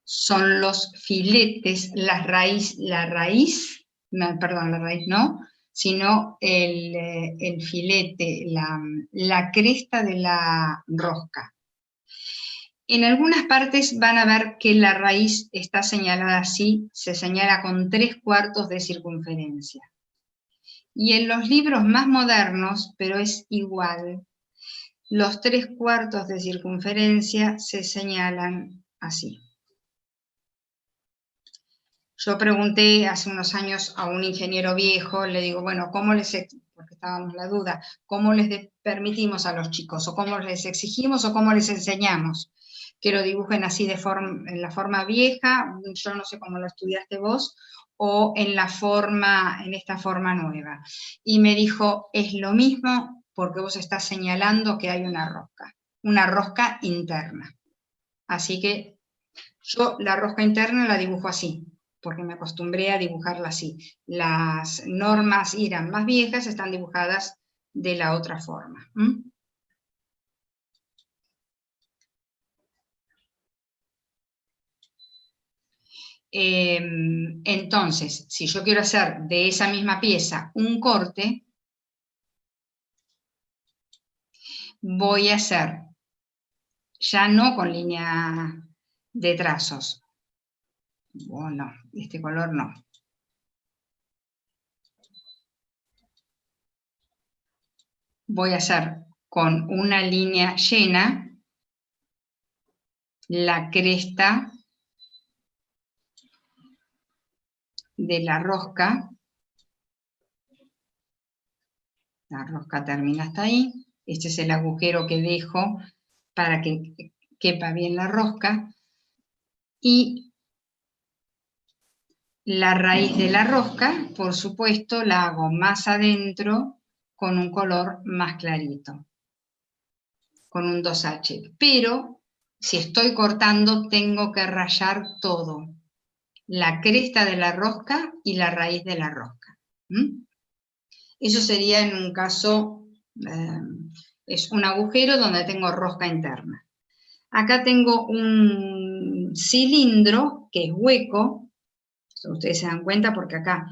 son los filetes, la raíz, no, perdón, la raíz no, sino el filete, la cresta de la rosca. En algunas partes van a ver que la raíz está señalada así, se señala con 3/4 de circunferencia. Y en los libros más modernos, pero es igual, los 3/4 de circunferencia se señalan así. Yo pregunté hace unos años a un ingeniero viejo, le digo, bueno, ¿cómo les, porque estábamos en la duda, cómo les permitimos a los chicos, o cómo les exigimos, o cómo les enseñamos que lo dibujen así en la forma vieja, yo no sé cómo lo estudiaste vos, o en esta forma nueva? Y me dijo, es lo mismo porque vos estás señalando que hay una rosca interna. Así que yo la rosca interna la dibujo así, porque me acostumbré a dibujarla así. Las normas Irán más viejas están dibujadas de la otra forma. Entonces, si yo quiero hacer de esa misma pieza un corte, voy a hacer, ya no con línea de trazos, no, este color no. Voy a hacer con una línea llena la cresta de la rosca termina hasta ahí, Este es el agujero que dejo para que quepa bien la rosca. Y la raíz de la rosca, por supuesto, la hago más adentro con un color más clarito, con un 2H. Pero si estoy cortando, tengo que rayar todo, la cresta de la rosca y la raíz de la rosca. Eso sería en un caso, es un agujero donde tengo rosca interna. Acá tengo un cilindro que es hueco, ustedes se dan cuenta porque acá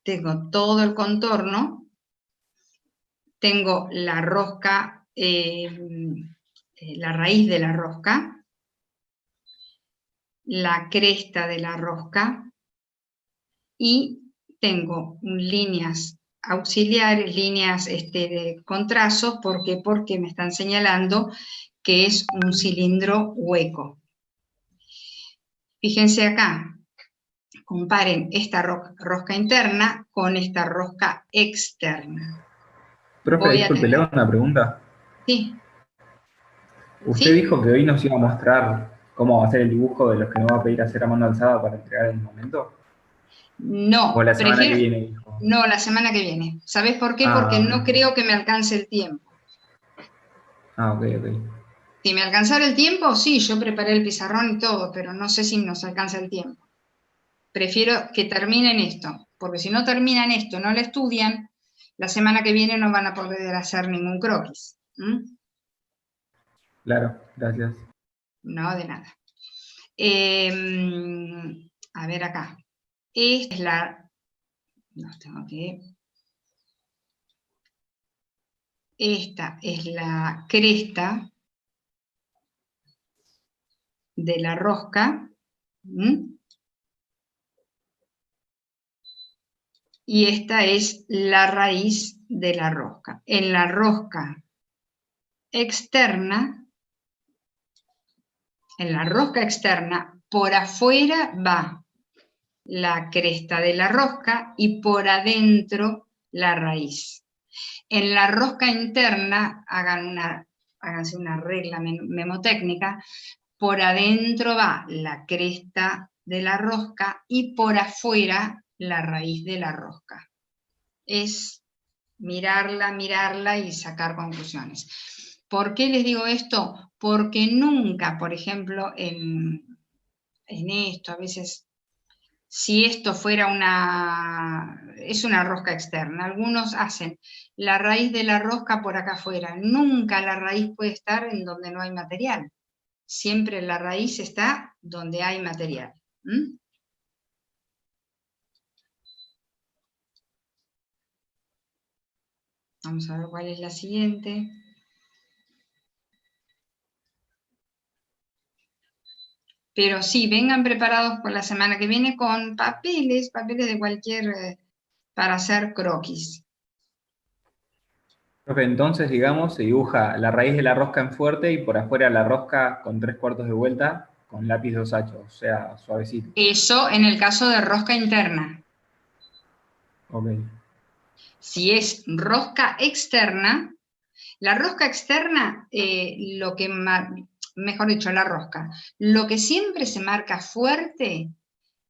tengo todo el contorno, tengo la rosca, la raíz de la rosca, la cresta de la rosca y tengo líneas auxiliares, líneas con trazos, ¿por qué? Porque me están señalando que es un cilindro hueco. Fíjense acá, comparen esta rosca interna con esta rosca externa. Profe, disculpe, le hago una pregunta. Sí. Usted dijo que hoy nos iba a mostrar cómo hacer el dibujo de los que nos va a pedir hacer a mano alzada para entregar en el momento. No, ¿O la semana que viene, dijo? No, la semana que viene. ¿Sabés por qué? Ah, Porque no ok. creo que me alcance el tiempo. Ah, ok. Si me alcanzara el tiempo, sí, yo preparé el pizarrón y todo, pero no sé si nos alcanza el tiempo. Prefiero que terminen esto, porque si no terminan esto, no lo estudian, la semana que viene no van a poder hacer ningún croquis. Claro, gracias. No, de nada. A ver acá. Esta es la... No, tengo que... Esta es la cresta de la rosca. Y esta es la raíz de la rosca. En la rosca externa, por afuera va la cresta de la rosca y por adentro la raíz. En la rosca interna, háganse una regla memotécnica, por adentro va la cresta de la rosca y por afuera la raíz de la rosca. Es mirarla y sacar conclusiones. ¿Por qué les digo esto? Porque nunca, por ejemplo, en esto, a veces, si esto fuera es una rosca externa, algunos hacen la raíz de la rosca por acá afuera, nunca la raíz puede estar en donde no hay material, siempre la raíz está donde hay material. Vamos a ver cuál es la siguiente. Pero sí, vengan preparados por la semana que viene con papeles de cualquier, para hacer croquis. Profe, entonces, digamos, se dibuja la raíz de la rosca en fuerte y por afuera la rosca con 3/4 de vuelta con lápiz 2H, o sea, suavecito. Eso en el caso de rosca interna. Ok. Si es rosca externa, la rosca externa, mejor dicho, la rosca, lo que siempre se marca fuerte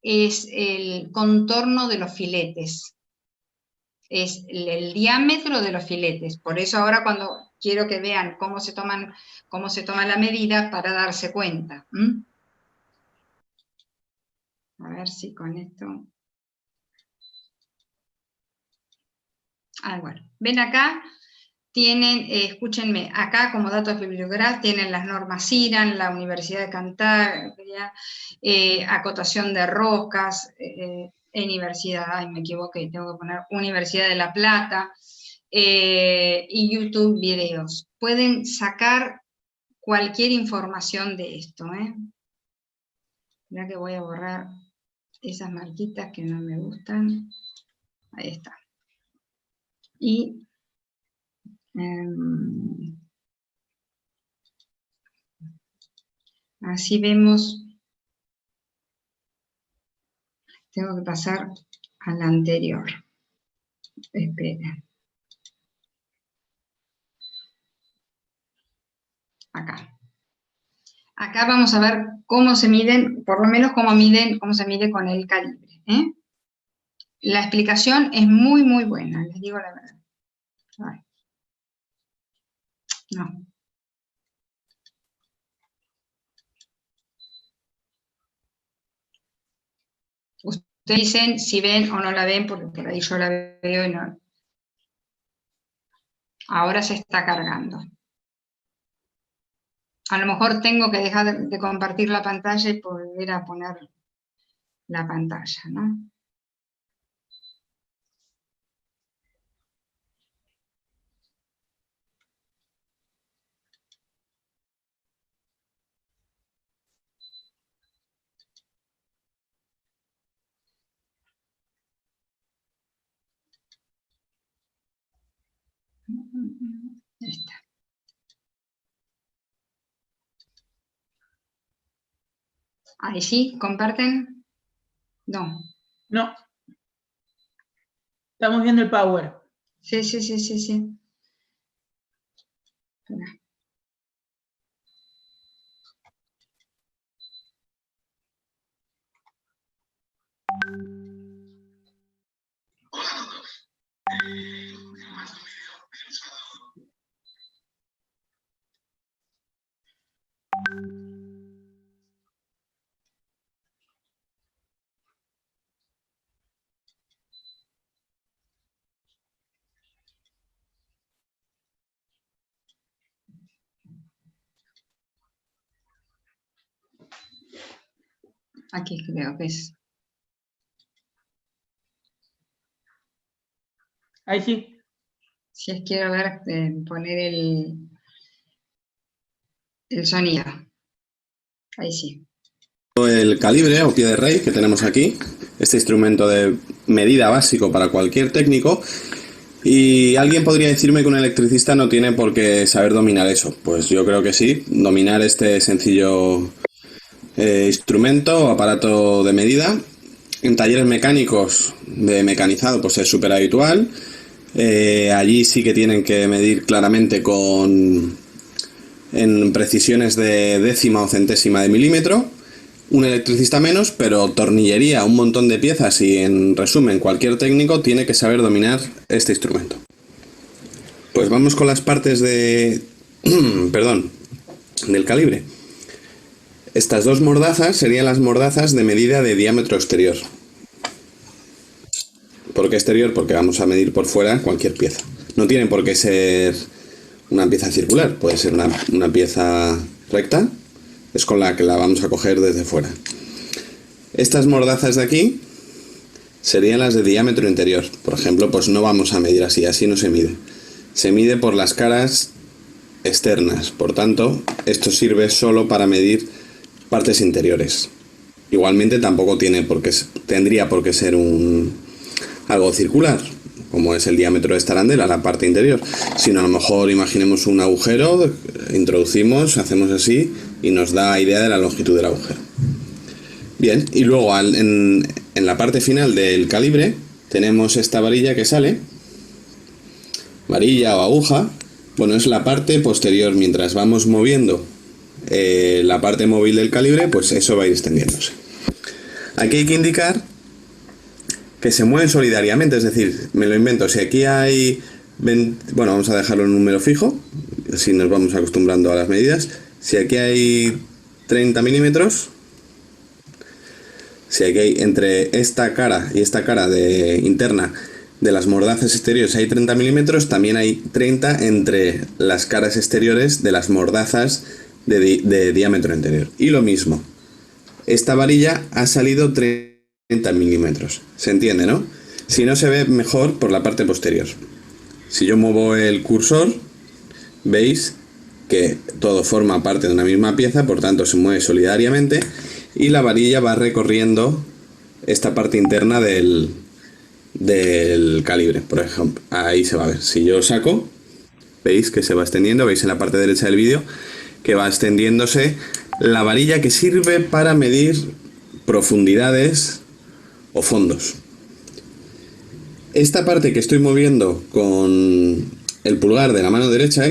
es el contorno de los filetes. Es el diámetro de los filetes. Por eso ahora cuando quiero que vean cómo se toma la medida para darse cuenta. A ver si con esto... bueno, ven acá, tienen, escúchenme, acá como datos bibliográficos tienen las normas IRAN, la Universidad de Cantabria, acotación de roscas, universidad, me equivoqué, tengo que poner Universidad de La Plata, y YouTube videos. Pueden sacar cualquier información de esto. Mira que voy a borrar esas marquitas que no me gustan. Ahí está. Y así vemos. Tengo que pasar a la anterior. Espera. acá. Acá vamos a ver cómo se miden, por lo menos cómo se mide con el calibre, ¿eh? La explicación es muy, muy buena, les digo la verdad. Ay. No. Ustedes dicen si ven o no la ven, porque por ahí yo la veo y no. Ahora se está cargando. A lo mejor tengo que dejar de compartir la pantalla y volver a poner la pantalla, ¿no? Ahí está. Ahí sí, ¿comparten? No. No. Estamos viendo el Power. Sí. Espera. Aquí creo que es. Ahí sí. Si es quiero ver, poner el sonido. Ahí sí. El calibre o pie de rey que tenemos aquí, este instrumento de medida básico para cualquier técnico, y alguien podría decirme que un electricista no tiene por qué saber dominar eso. Pues yo creo que sí, dominar este sencillo instrumento o aparato de medida. En talleres mecánicos de mecanizado pues es súper habitual. Allí sí que tienen que medir claramente en precisiones de décima o centésima de milímetro. Un electricista menos, pero tornillería, un montón de piezas y en resumen cualquier técnico tiene que saber dominar este instrumento. Pues vamos con las partes del calibre. Estas dos mordazas serían las mordazas de medida de diámetro exterior. ¿Por qué exterior? Porque vamos a medir por fuera cualquier pieza. No tiene por qué ser una pieza circular, puede ser una pieza recta. Es con la que la vamos a coger desde fuera. Estas mordazas de aquí serían las de diámetro interior. Por ejemplo, pues no vamos a medir así no se mide. Se mide por las caras externas. Por tanto, esto sirve solo para medir partes interiores. Igualmente tampoco tendría por qué ser algo circular, como es el diámetro de esta arandela, la parte interior. Sino a lo mejor imaginemos un agujero, introducimos, hacemos así y nos da idea de la longitud del agujero. Bien, y luego en la parte final del calibre tenemos esta varilla que sale, varilla o aguja. Bueno, es la parte posterior. Mientras vamos moviendo la parte móvil del calibre, pues eso va a ir extendiéndose. Aquí hay que indicar que se mueven solidariamente, es decir, me lo invento, si aquí hay bueno, vamos a dejarlo en un número fijo, así nos vamos acostumbrando a las medidas. Si aquí hay 30 milímetros, si aquí hay entre esta cara y esta cara interna de las mordazas exteriores hay 30 milímetros, también hay 30 entre las caras exteriores de las mordazas de diámetro interior. Y lo mismo, esta varilla ha salido 30 milímetros, ¿se entiende, no? Si no, se ve mejor por la parte posterior. Si yo muevo el cursor, veis que todo forma parte de una misma pieza, por tanto se mueve solidariamente y la varilla va recorriendo esta parte interna del calibre. Por ejemplo, ahí se va a ver. Si yo saco, veis que se va extendiendo, veis en la parte derecha del vídeo que va extendiéndose la varilla que sirve para medir profundidades o fondos. Esta parte que estoy moviendo con el pulgar de la mano derecha,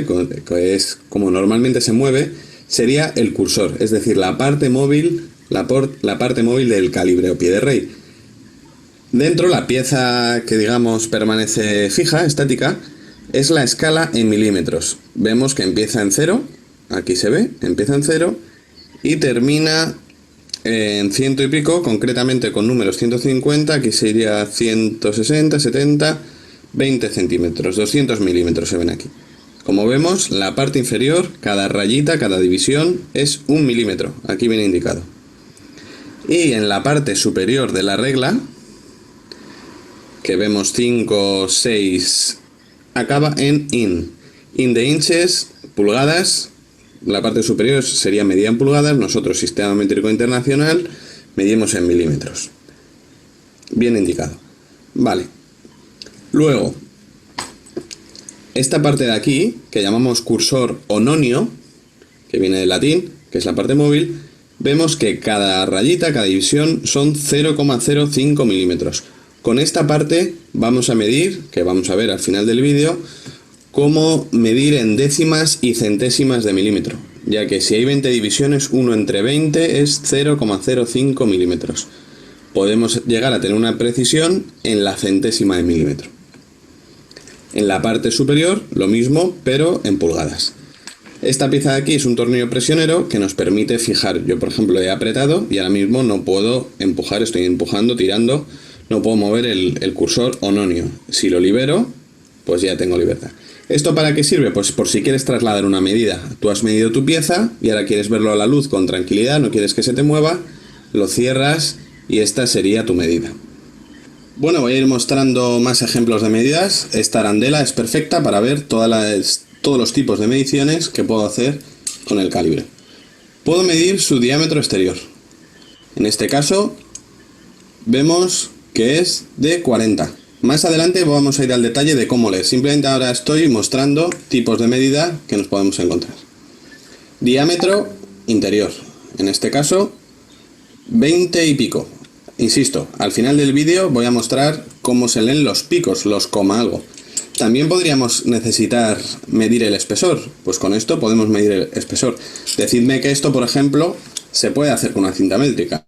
que es como normalmente se mueve, sería el cursor, es decir, la parte móvil, la parte móvil del calibre o pie de rey. Dentro, la pieza que digamos permanece fija, estática, es la escala en milímetros. Vemos que empieza en 0, aquí se ve, empieza en 0 y termina en 100 y pico, concretamente con números 150, aquí sería 160, 70, 20 centímetros, 200 milímetros se ven aquí. Como vemos, la parte inferior, cada rayita, cada división es 1 milímetro, aquí viene indicado. Y en la parte superior de la regla, que vemos 5, 6, acaba en in. In de inches, pulgadas, la parte superior sería medida en pulgadas, nosotros, Sistema Métrico Internacional, medimos en milímetros. Bien indicado. Vale. Luego, esta parte de aquí, que llamamos cursor o nonio, que viene del latín, que es la parte móvil, vemos que cada rayita, cada división son 0,05 milímetros. Con esta parte vamos a medir, que vamos a ver al final del vídeo, cómo medir en décimas y centésimas de milímetro, ya que si hay 20 divisiones, 1 entre 20 es 0,05 milímetros. Podemos llegar a tener una precisión en la centésima de milímetro. En la parte superior, lo mismo, pero en pulgadas. Esta pieza de aquí es un tornillo presionero que nos permite fijar. Yo, por ejemplo, he apretado y ahora mismo no puedo empujar, estoy empujando, tirando, no puedo mover el cursor o nonio. Si lo libero, pues ya tengo libertad. ¿Esto para qué sirve? Pues por si quieres trasladar una medida. Tú has medido tu pieza y ahora quieres verlo a la luz con tranquilidad, no quieres que se te mueva, lo cierras y esta sería tu medida. Bueno, voy a ir mostrando más ejemplos de medidas. Esta arandela es perfecta para ver todos los tipos de mediciones que puedo hacer con el calibre. Puedo medir su diámetro exterior. En este caso, vemos que es de 40. Más adelante vamos a ir al detalle de cómo leer. Simplemente ahora estoy mostrando tipos de medida que nos podemos encontrar. Diámetro interior. En este caso, 20 y pico. Insisto, al final del vídeo voy a mostrar cómo se leen los picos, los coma algo. También podríamos necesitar medir el espesor. Pues con esto podemos medir el espesor. Decidme que esto, por ejemplo, se puede hacer con una cinta métrica.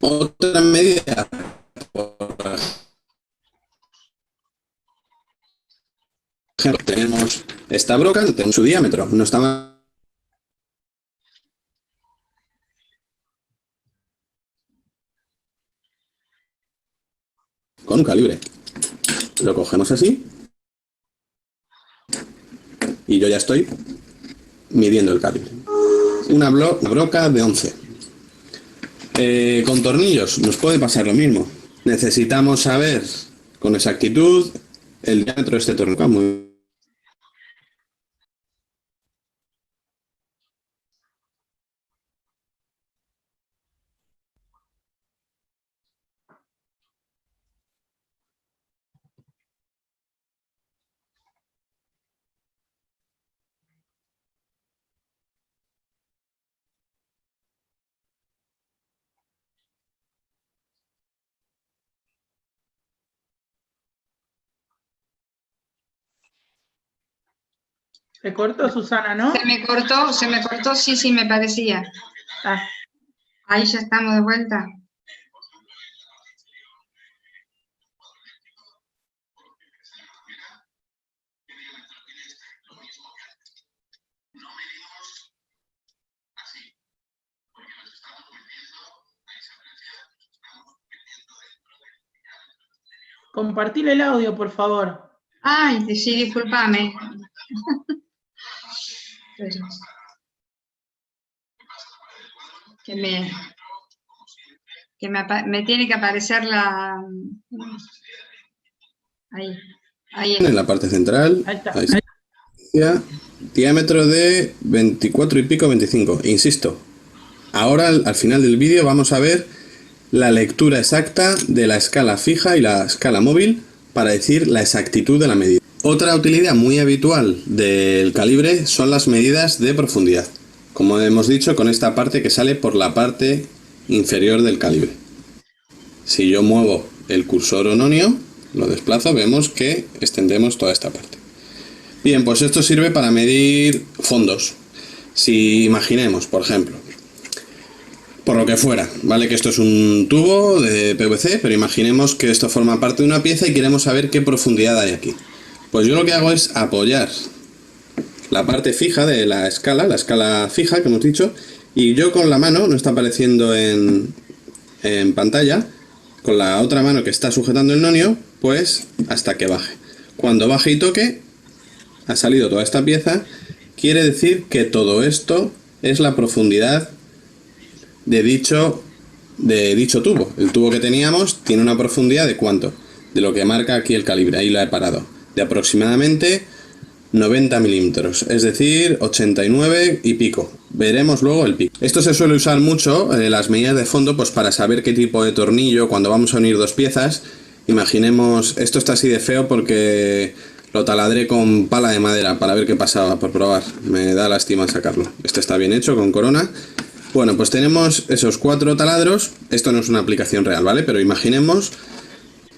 Otra medida, por ejemplo, tenemos esta broca, tenemos su diámetro, no está mal. Con un calibre. Lo cogemos así y yo ya estoy midiendo el calibre. Una broca de 11. Con tornillos nos puede pasar lo mismo. Necesitamos saber con exactitud el diámetro de este tornillo. Se cortó, Susana, ¿no? Se me cortó, sí, me parecía. Ah, Ahí ya estamos de vuelta. compartir el audio, por favor. Ay, sí, discúlpame. Me tiene que aparecer la... Ahí En la parte central. Ahí está. Ahí está. Diámetro de 24 y pico, 25. Insisto, ahora al final del vídeo vamos a ver la lectura exacta de la escala fija y la escala móvil para decir la exactitud de la medida. Otra utilidad muy habitual del calibre son las medidas de profundidad. como hemos dicho, con esta parte que sale por la parte inferior del calibre. Si yo muevo el cursor o nonio, lo desplazo, vemos que extendemos toda esta parte. Bien, pues esto sirve para medir fondos. Si imaginemos, por ejemplo, por lo que fuera, ¿vale? Que esto es un tubo de PVC, pero imaginemos que esto forma parte de una pieza y queremos saber qué profundidad hay aquí. Pues yo lo que hago es apoyar la parte fija de la escala fija que hemos dicho, y yo con la mano, no está apareciendo en pantalla, con la otra mano que está sujetando el nonio, pues hasta que baje. Cuando baje y toque, ha salido toda esta pieza, quiere decir que todo esto es la profundidad de dicho tubo. El tubo que teníamos tiene una profundidad de ¿cuánto? De lo que marca aquí el calibre, ahí la he parado, de aproximadamente 90 milímetros, es decir, 89 y pico. Veremos luego el pico. Esto se suele usar mucho, las medidas de fondo, pues para saber qué tipo de tornillo, cuando vamos a unir dos piezas. Imaginemos, esto está así de feo porque lo taladré con pala de madera para ver qué pasaba, por probar. Me da lástima sacarlo. Este está bien hecho, con corona. Bueno, pues tenemos esos 4 taladros. Esto no es una aplicación real, ¿vale? Pero imaginemos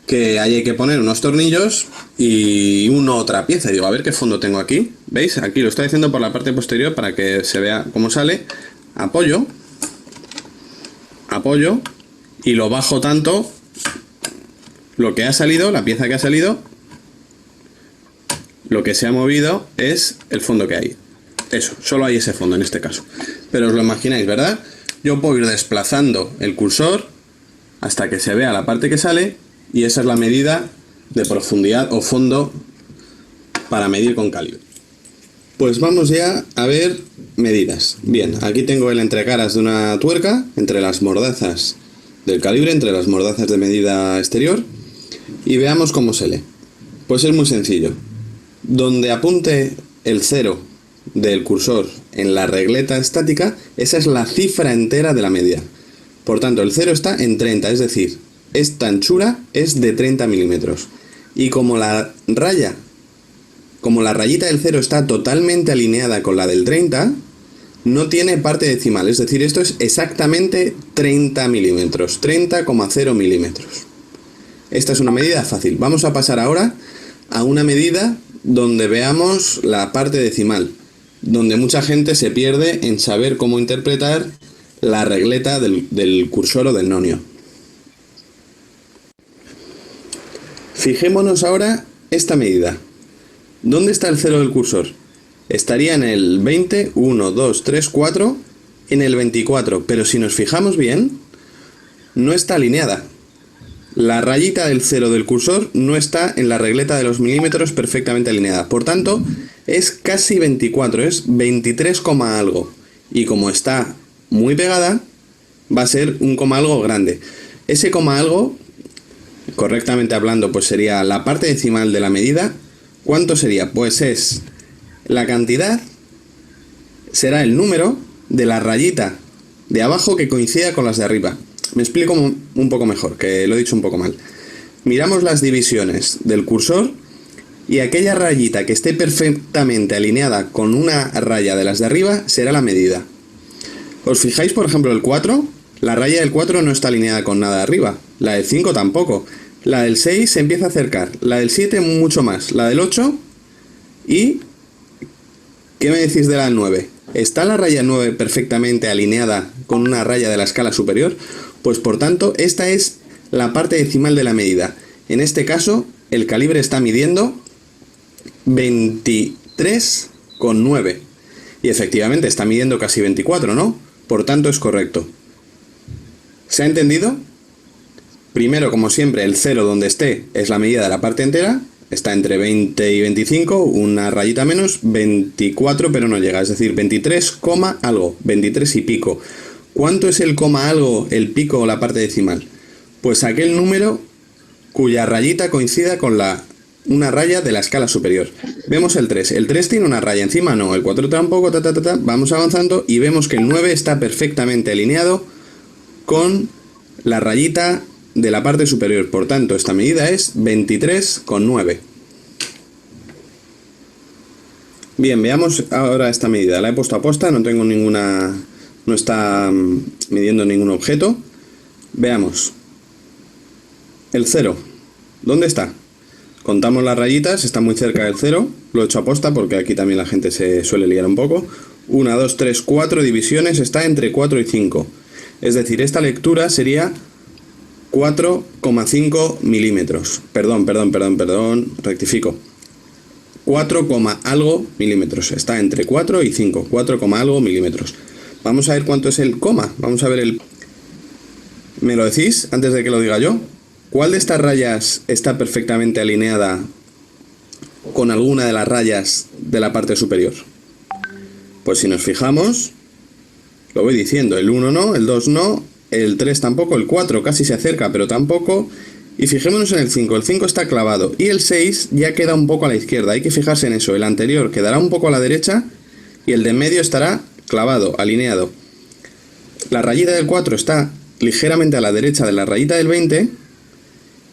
que ahí hay que poner unos tornillos y una otra pieza. Y digo, a ver qué fondo tengo aquí. ¿Veis? Aquí lo estoy haciendo por la parte posterior para que se vea cómo sale. Apoyo. Apoyo. Y lo bajo tanto. Lo que ha salido, la pieza que ha salido, lo que se ha movido es el fondo que hay. Eso, solo hay ese fondo en este caso. Pero os lo imagináis, ¿verdad? Yo puedo ir desplazando el cursor hasta que se vea la parte que sale, y esa es la medida de profundidad o fondo para medir con calibre. Pues vamos ya a ver medidas. Bien, aquí tengo el entrecaras de una tuerca entre las mordazas del calibre, entre las mordazas de medida exterior, y veamos cómo se lee. Pues es muy sencillo. Donde apunte el 0 del cursor en la regleta estática, esa es la cifra entera de la medida. Por tanto, el 0 está en 30, es decir, esta anchura es de 30 milímetros. Y como la rayita del 0 está totalmente alineada con la del 30, no tiene parte decimal, es decir, esto es exactamente 30 milímetros, 30,0 milímetros. Esta es una medida fácil. Vamos a pasar ahora a una medida donde veamos la parte decimal, donde mucha gente se pierde en saber cómo interpretar la regleta del cursor o del nonio. Fijémonos ahora esta medida. ¿Dónde está el 0 del cursor? Estaría en el 20, 1, 2, 3, 4, en el 24, pero si nos fijamos bien, no está alineada. La rayita del 0 del cursor no está en la regleta de los milímetros perfectamente alineada. Por tanto, es casi 24, es 23, algo. Y como está muy pegada, va a ser un coma algo grande. Ese coma algo, correctamente hablando, pues sería la parte decimal de la medida. ¿Cuánto sería? Pues es la cantidad, será el número de la rayita de abajo que coincida con las de arriba. Me explico un poco mejor, que lo he dicho un poco mal. Miramos las divisiones del cursor y aquella rayita que esté perfectamente alineada con una raya de las de arriba será la medida. ¿Os fijáis, por ejemplo, el 4? La raya del 4 no está alineada con nada de arriba. La del 5 tampoco. La del 6 se empieza a acercar. La del 7 mucho más. La del 8 y... ¿qué me decís de la del 9? ¿Está la raya 9 perfectamente alineada con una raya de la escala superior? Pues por tanto, esta es la parte decimal de la medida. En este caso, el calibre está midiendo 23,9. Y efectivamente está midiendo casi 24, ¿no? Por tanto, es correcto. ¿Se ha entendido? Primero, como siempre, el 0 donde esté es la medida de la parte entera. Está entre 20 y 25, una rayita menos, 24 pero no llega, es decir, 23, algo, 23 y pico. ¿Cuánto es el coma algo, el pico o la parte decimal? Pues aquel número cuya rayita coincida con una raya de la escala superior. Vemos el 3. ¿El 3 tiene una raya encima? No. El 4 tampoco, Vamos avanzando y vemos que el 9 está perfectamente alineado con la rayita de la parte superior. Por tanto, esta medida es 23,9. Bien, veamos ahora esta medida. La he puesto a posta, no tengo ninguna... no está midiendo ningún objeto. Veamos. El 0. ¿Dónde está? Contamos las rayitas, está muy cerca del 0. Lo he hecho a posta porque aquí también la gente se suele liar un poco. 1, 2, 3, 4 divisiones, está entre 4 y 5. Es decir, esta lectura sería 4,5 milímetros. Perdón, rectifico. 4, algo milímetros. Está entre 4 y 5. 4, algo milímetros. Vamos a ver cuánto es el coma. Vamos a ver el... ¿Me lo decís antes de que lo diga yo? ¿Cuál de estas rayas está perfectamente alineada con alguna de las rayas de la parte superior? Pues si nos fijamos, lo voy diciendo, el 1 no, el 2 no, el 3 tampoco, el 4 casi se acerca, pero tampoco. Y fijémonos en el 5 está clavado y el 6 ya queda un poco a la izquierda, hay que fijarse en eso, el anterior quedará un poco a la derecha y el de en medio estará clavado, alineado. La rayita del 4 está ligeramente a la derecha de la rayita del 20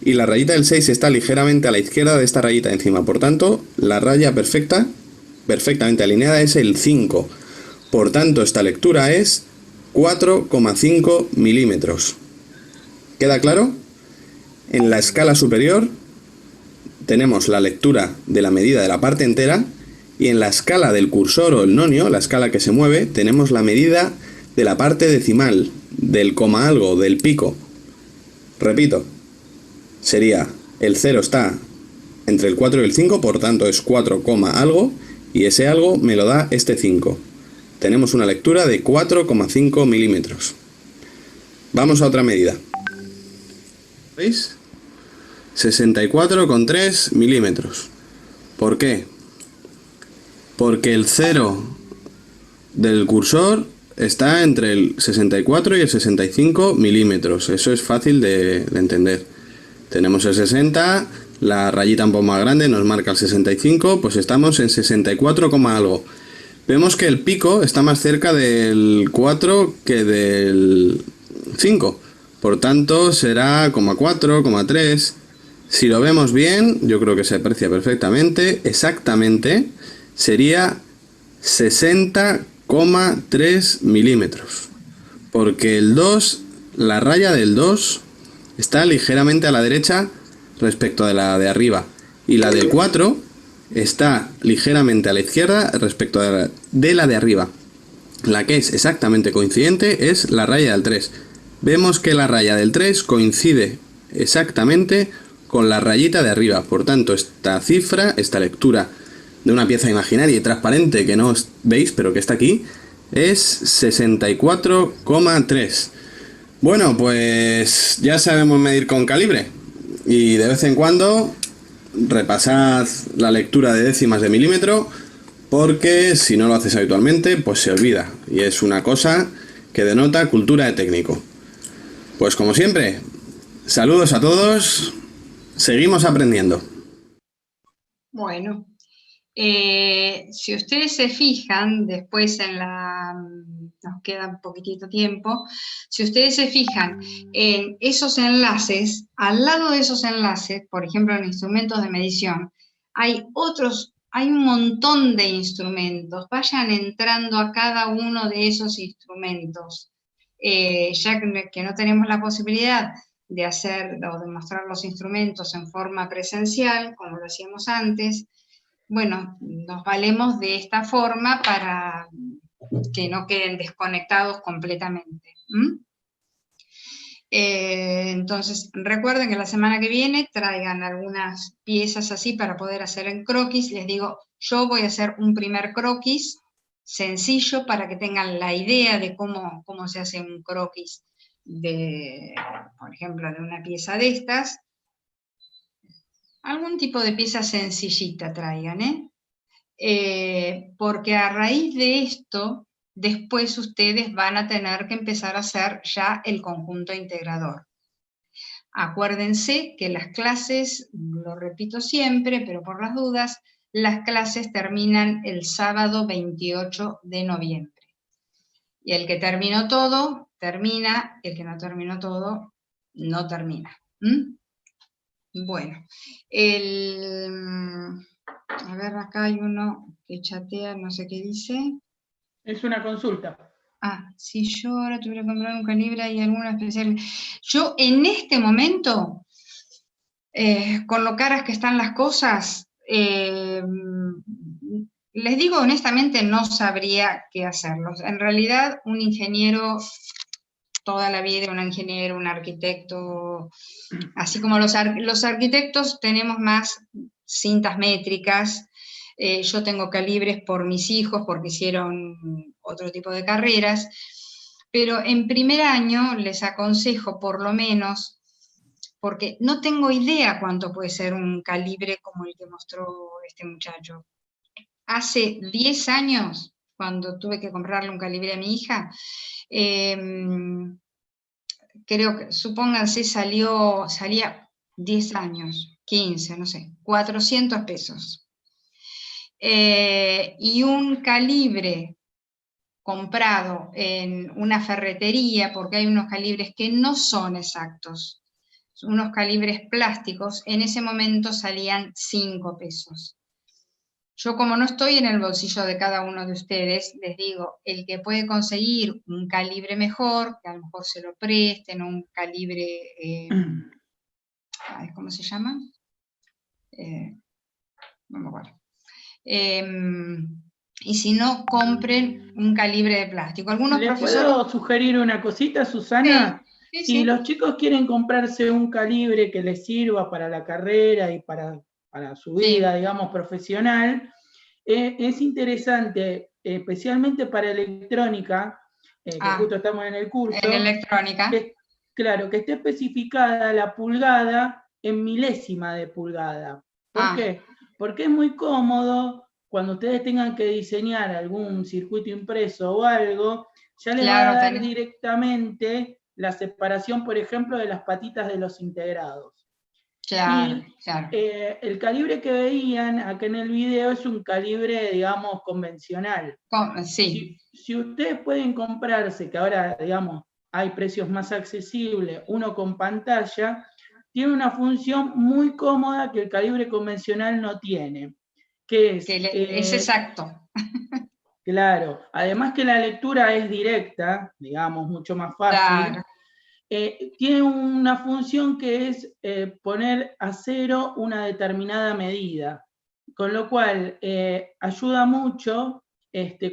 y la rayita del 6 está ligeramente a la izquierda de esta rayita de encima, por tanto la raya perfectamente alineada es el 5. Por tanto, esta lectura es 4,5 milímetros. ¿Queda claro? En la escala superior tenemos la lectura de la medida de la parte entera y en la escala del cursor o el nonio, la escala que se mueve, tenemos la medida de la parte decimal, del coma algo, del pico. Repito, sería el 0 está entre el 4 y el 5, por tanto es 4, algo y ese algo me lo da este 5. Tenemos una lectura de 4,5 milímetros. Vamos a otra medida. ¿Veis? 64,3 milímetros. ¿Por qué? Porque el 0 del cursor está entre el 64 y el 65 milímetros. Eso es fácil de entender. Tenemos el 60, la rayita un poco más grande nos marca el 65, pues estamos en 64, algo. Vemos que el pico está más cerca del 4 que del 5. Por tanto, será 4, 3. Si lo vemos bien, yo creo que se aprecia perfectamente. Exactamente, sería 60,3 milímetros. Porque el 2, la raya del 2, está ligeramente a la derecha respecto de la de arriba. Y la del 4 está ligeramente a la izquierda respecto de la de arriba. La que es exactamente coincidente es la raya del 3. Vemos que la raya del 3 coincide exactamente con la rayita de arriba. Por tanto, esta cifra, esta lectura de una pieza imaginaria y transparente que no veis, pero que está aquí, es 64,3. Bueno, pues ya sabemos medir con calibre. Y de vez en cuando repasad la lectura de décimas de milímetro, porque si no lo haces habitualmente, pues se olvida. Y es una cosa que denota cultura de técnico. Pues como siempre, saludos a todos, seguimos aprendiendo. Bueno, si ustedes se fijan, después nos queda un poquitito tiempo, si ustedes se fijan en esos enlaces, al lado de esos enlaces, por ejemplo en instrumentos de medición, hay un montón de instrumentos, vayan entrando a cada uno de esos instrumentos. Ya que no tenemos la posibilidad de hacer o de mostrar los instrumentos en forma presencial, como lo hacíamos antes, bueno, nos valemos de esta forma para que no queden desconectados completamente. Entonces, recuerden que la semana que viene traigan algunas piezas así para poder hacer el croquis. Les digo, yo voy a hacer un primer croquis sencillo para que tengan la idea de cómo se hace un croquis, por ejemplo, de una pieza de estas. Algún tipo de pieza sencillita traigan, porque a raíz de esto, después ustedes van a tener que empezar a hacer ya el conjunto integrador. Acuérdense que las clases, lo repito siempre, pero por las dudas, las clases terminan el sábado 28 de noviembre. Y el que terminó todo, termina, el que no terminó todo, no termina. Bueno, a ver, acá hay uno que chatea, no sé qué dice. Es una consulta. Si yo ahora tuviera que comprar un calibre y alguna especial. Yo en este momento, con lo caras que están las cosas, les digo honestamente, no sabría qué hacerlos. En realidad, un ingeniero, toda la vida, un ingeniero, un arquitecto, así como los arquitectos tenemos más cintas métricas. Yo tengo calibres por mis hijos porque hicieron otro tipo de carreras, pero en primer año les aconsejo por lo menos, porque no tengo idea cuánto puede ser un calibre como el que mostró este muchacho. Hace 10 años, cuando tuve que comprarle un calibre a mi hija, creo que, supónganse, salía 10 años, 15, no sé, 400 pesos. Y un calibre comprado en una ferretería, porque hay unos calibres que no son exactos, unos calibres plásticos, en ese momento salían 5 pesos. Yo, como no estoy en el bolsillo de cada uno de ustedes, les digo, el que puede conseguir un calibre mejor, que a lo mejor se lo presten, un calibre, ¿cómo se llama? No me acuerdo. Y si no, compren un calibre de plástico. Algunos ¿Le profesores... puedo sugerir una cosita, Susana? Sí, Si sí. los chicos quieren comprarse un calibre que les sirva para la carrera y para su vida, digamos, profesional, es interesante, especialmente para electrónica, que justo estamos en el curso, en electrónica. Claro, que esté especificada la pulgada en milésima de pulgada. ¿Por qué? Porque es muy cómodo cuando ustedes tengan que diseñar algún circuito impreso o algo, ya les va a dar directamente la separación, por ejemplo, de las patitas de los integrados. Claro, el calibre que veían acá en el video es un calibre, digamos, convencional. Sí. Si ustedes pueden comprarse, que ahora, digamos, hay precios más accesibles, uno con pantalla, tiene una función muy cómoda que el calibre convencional no tiene, que es exacto. Claro, además que la lectura es directa, digamos, mucho más fácil. Claro. Tiene una función que es poner a cero una determinada medida, con lo cual ayuda mucho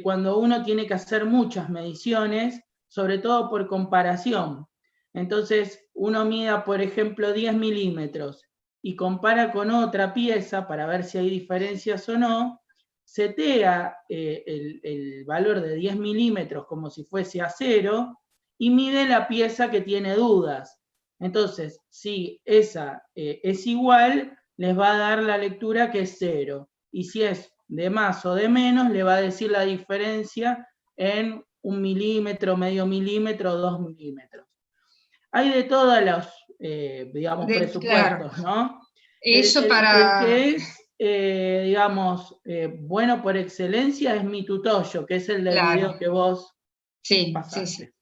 cuando uno tiene que hacer muchas mediciones, sobre todo por comparación. Entonces, uno mida, por ejemplo, 10 milímetros y compara con otra pieza para ver si hay diferencias o no, setea el valor de 10 milímetros como si fuese a cero, y mide la pieza que tiene dudas. Entonces, si esa es igual, les va a dar la lectura que es 0. Y si es de más o de menos, le va a decir la diferencia en 1 milímetro, medio milímetro, 2 milímetros. Hay de todos los, digamos, presupuestos, claro. ¿No? Eso el que es, digamos, bueno por excelencia es Mi Tutoyo, que es el del video que vos pasaste.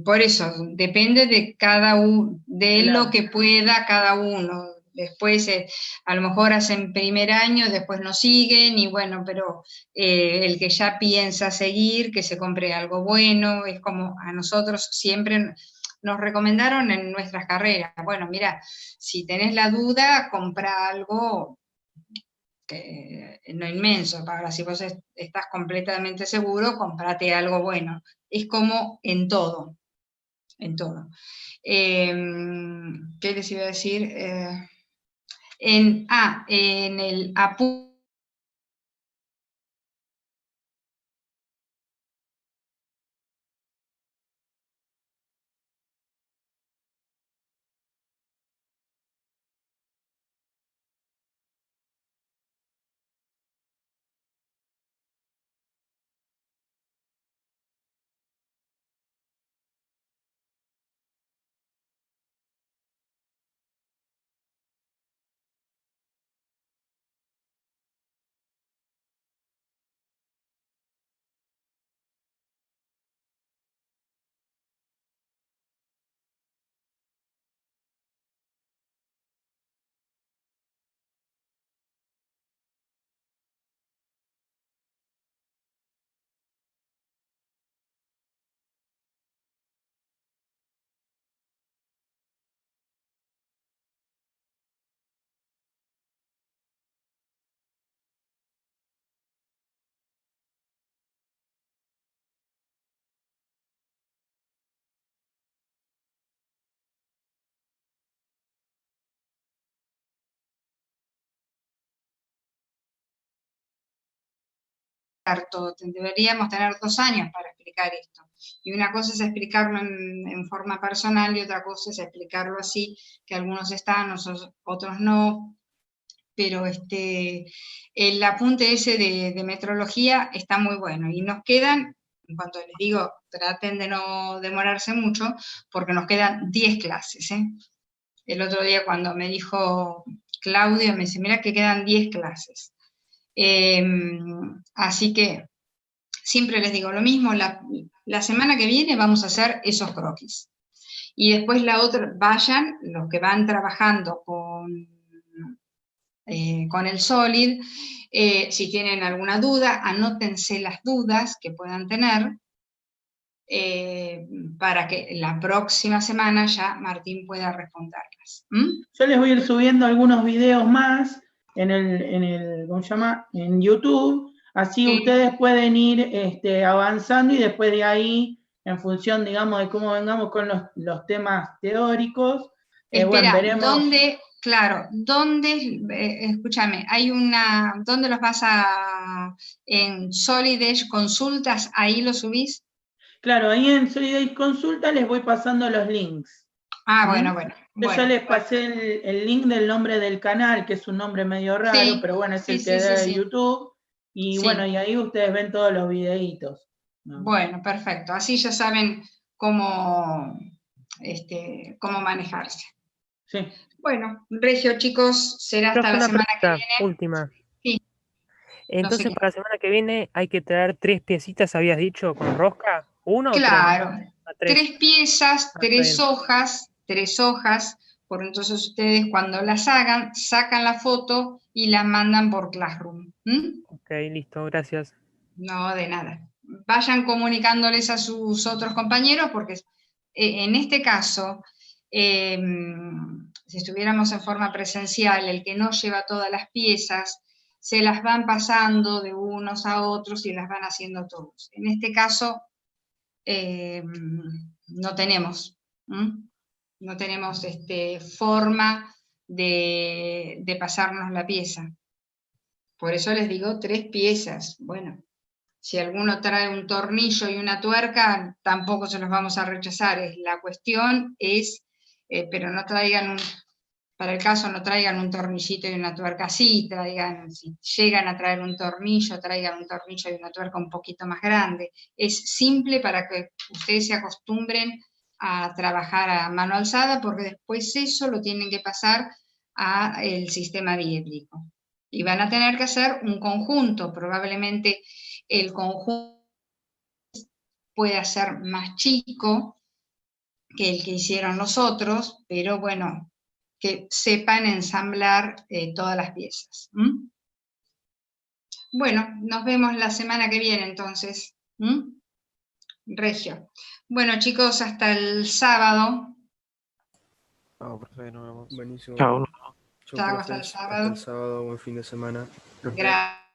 Por eso, depende de cada uno, de lo que pueda cada uno. Después, a lo mejor hacen primer año, después no siguen, y bueno, pero el que ya piensa seguir, que se compre algo bueno, es como a nosotros siempre nos recomendaron en nuestras carreras. Bueno, mira, si tenés la duda, compra algo no inmenso. Ahora, si vos estás completamente seguro, comprate algo bueno. Es como en todo, en todo. ¿Qué les iba a decir? En el apunte todo. Deberíamos tener 2 años para explicar esto. Y una cosa es explicarlo en forma personal y otra cosa es explicarlo así, que algunos están, otros no. Pero el apunte ese de metrología está muy bueno. Y nos quedan, en cuanto les digo, traten de no demorarse mucho, porque nos quedan 10 clases. El otro día cuando me dijo Claudio, me dice, mira que quedan 10 clases. Así que siempre les digo lo mismo, la semana que viene vamos a hacer esos croquis. Y después la otra, vayan, los que van trabajando con el Solid, si tienen alguna duda, anótense las dudas que puedan tener, para que la próxima semana ya Martín pueda responderlas. Yo les voy a ir subiendo algunos videos más ¿cómo se llama? En YouTube, así Sí. ustedes pueden ir avanzando y después de ahí, en función, digamos, de cómo vengamos con los temas teóricos, Espera, bueno, veremos. ¿dónde, claro, escúchame, ¿dónde los vas en Solid Edge Consultas, ahí lo subís? Claro, ahí en Solid Edge Consulta les voy pasando los links. Bueno. Yo ya les pasé el link del nombre del canal, que es un nombre medio raro, Sí, pero bueno, es sí, el que da de sí. YouTube. Y Sí. bueno, y ahí ustedes ven todos los videitos. Bueno, perfecto. Así ya saben cómo manejarse. Sí. Bueno, Regio, chicos, será hasta Profe, la una semana que pregunta viene. última. Sí. Entonces, No sé qué. para la semana que viene hay que traer 3 piecitas, habías dicho, con rosca. ¿Una o 3? Claro, A 3. 3 piezas, Ah, 3 hojas, por entonces ustedes cuando las hagan, sacan la foto y la mandan por Classroom. Ok, listo, gracias. No, de nada. Vayan comunicándoles a sus otros compañeros, porque en este caso, si estuviéramos en forma presencial, el que no lleva todas las piezas, se las van pasando de unos a otros y las van haciendo todos. En este caso, no tenemos forma de pasarnos la pieza. Por eso les digo 3 piezas. Bueno, si alguno trae un tornillo y una tuerca, tampoco se los vamos a rechazar. La cuestión es, pero no traigan para el caso no traigan un tornillito y una tuerca, sí, si llegan a traer un tornillo, traigan un tornillo y una tuerca un poquito más grande. Es simple para que ustedes se acostumbren a trabajar a mano alzada, porque después eso lo tienen que pasar al sistema diétrico. Y van a tener que hacer un conjunto, probablemente el conjunto pueda ser más chico que el que hicieron los otros, pero bueno, que sepan ensamblar todas las piezas. Bueno, nos vemos la semana que viene entonces. Regio. Bueno, chicos, hasta el sábado. Perfecto, nos vemos. Buenísimo. Chao. Chao, hasta el sábado. Hasta el sábado, buen fin de semana. Gracias.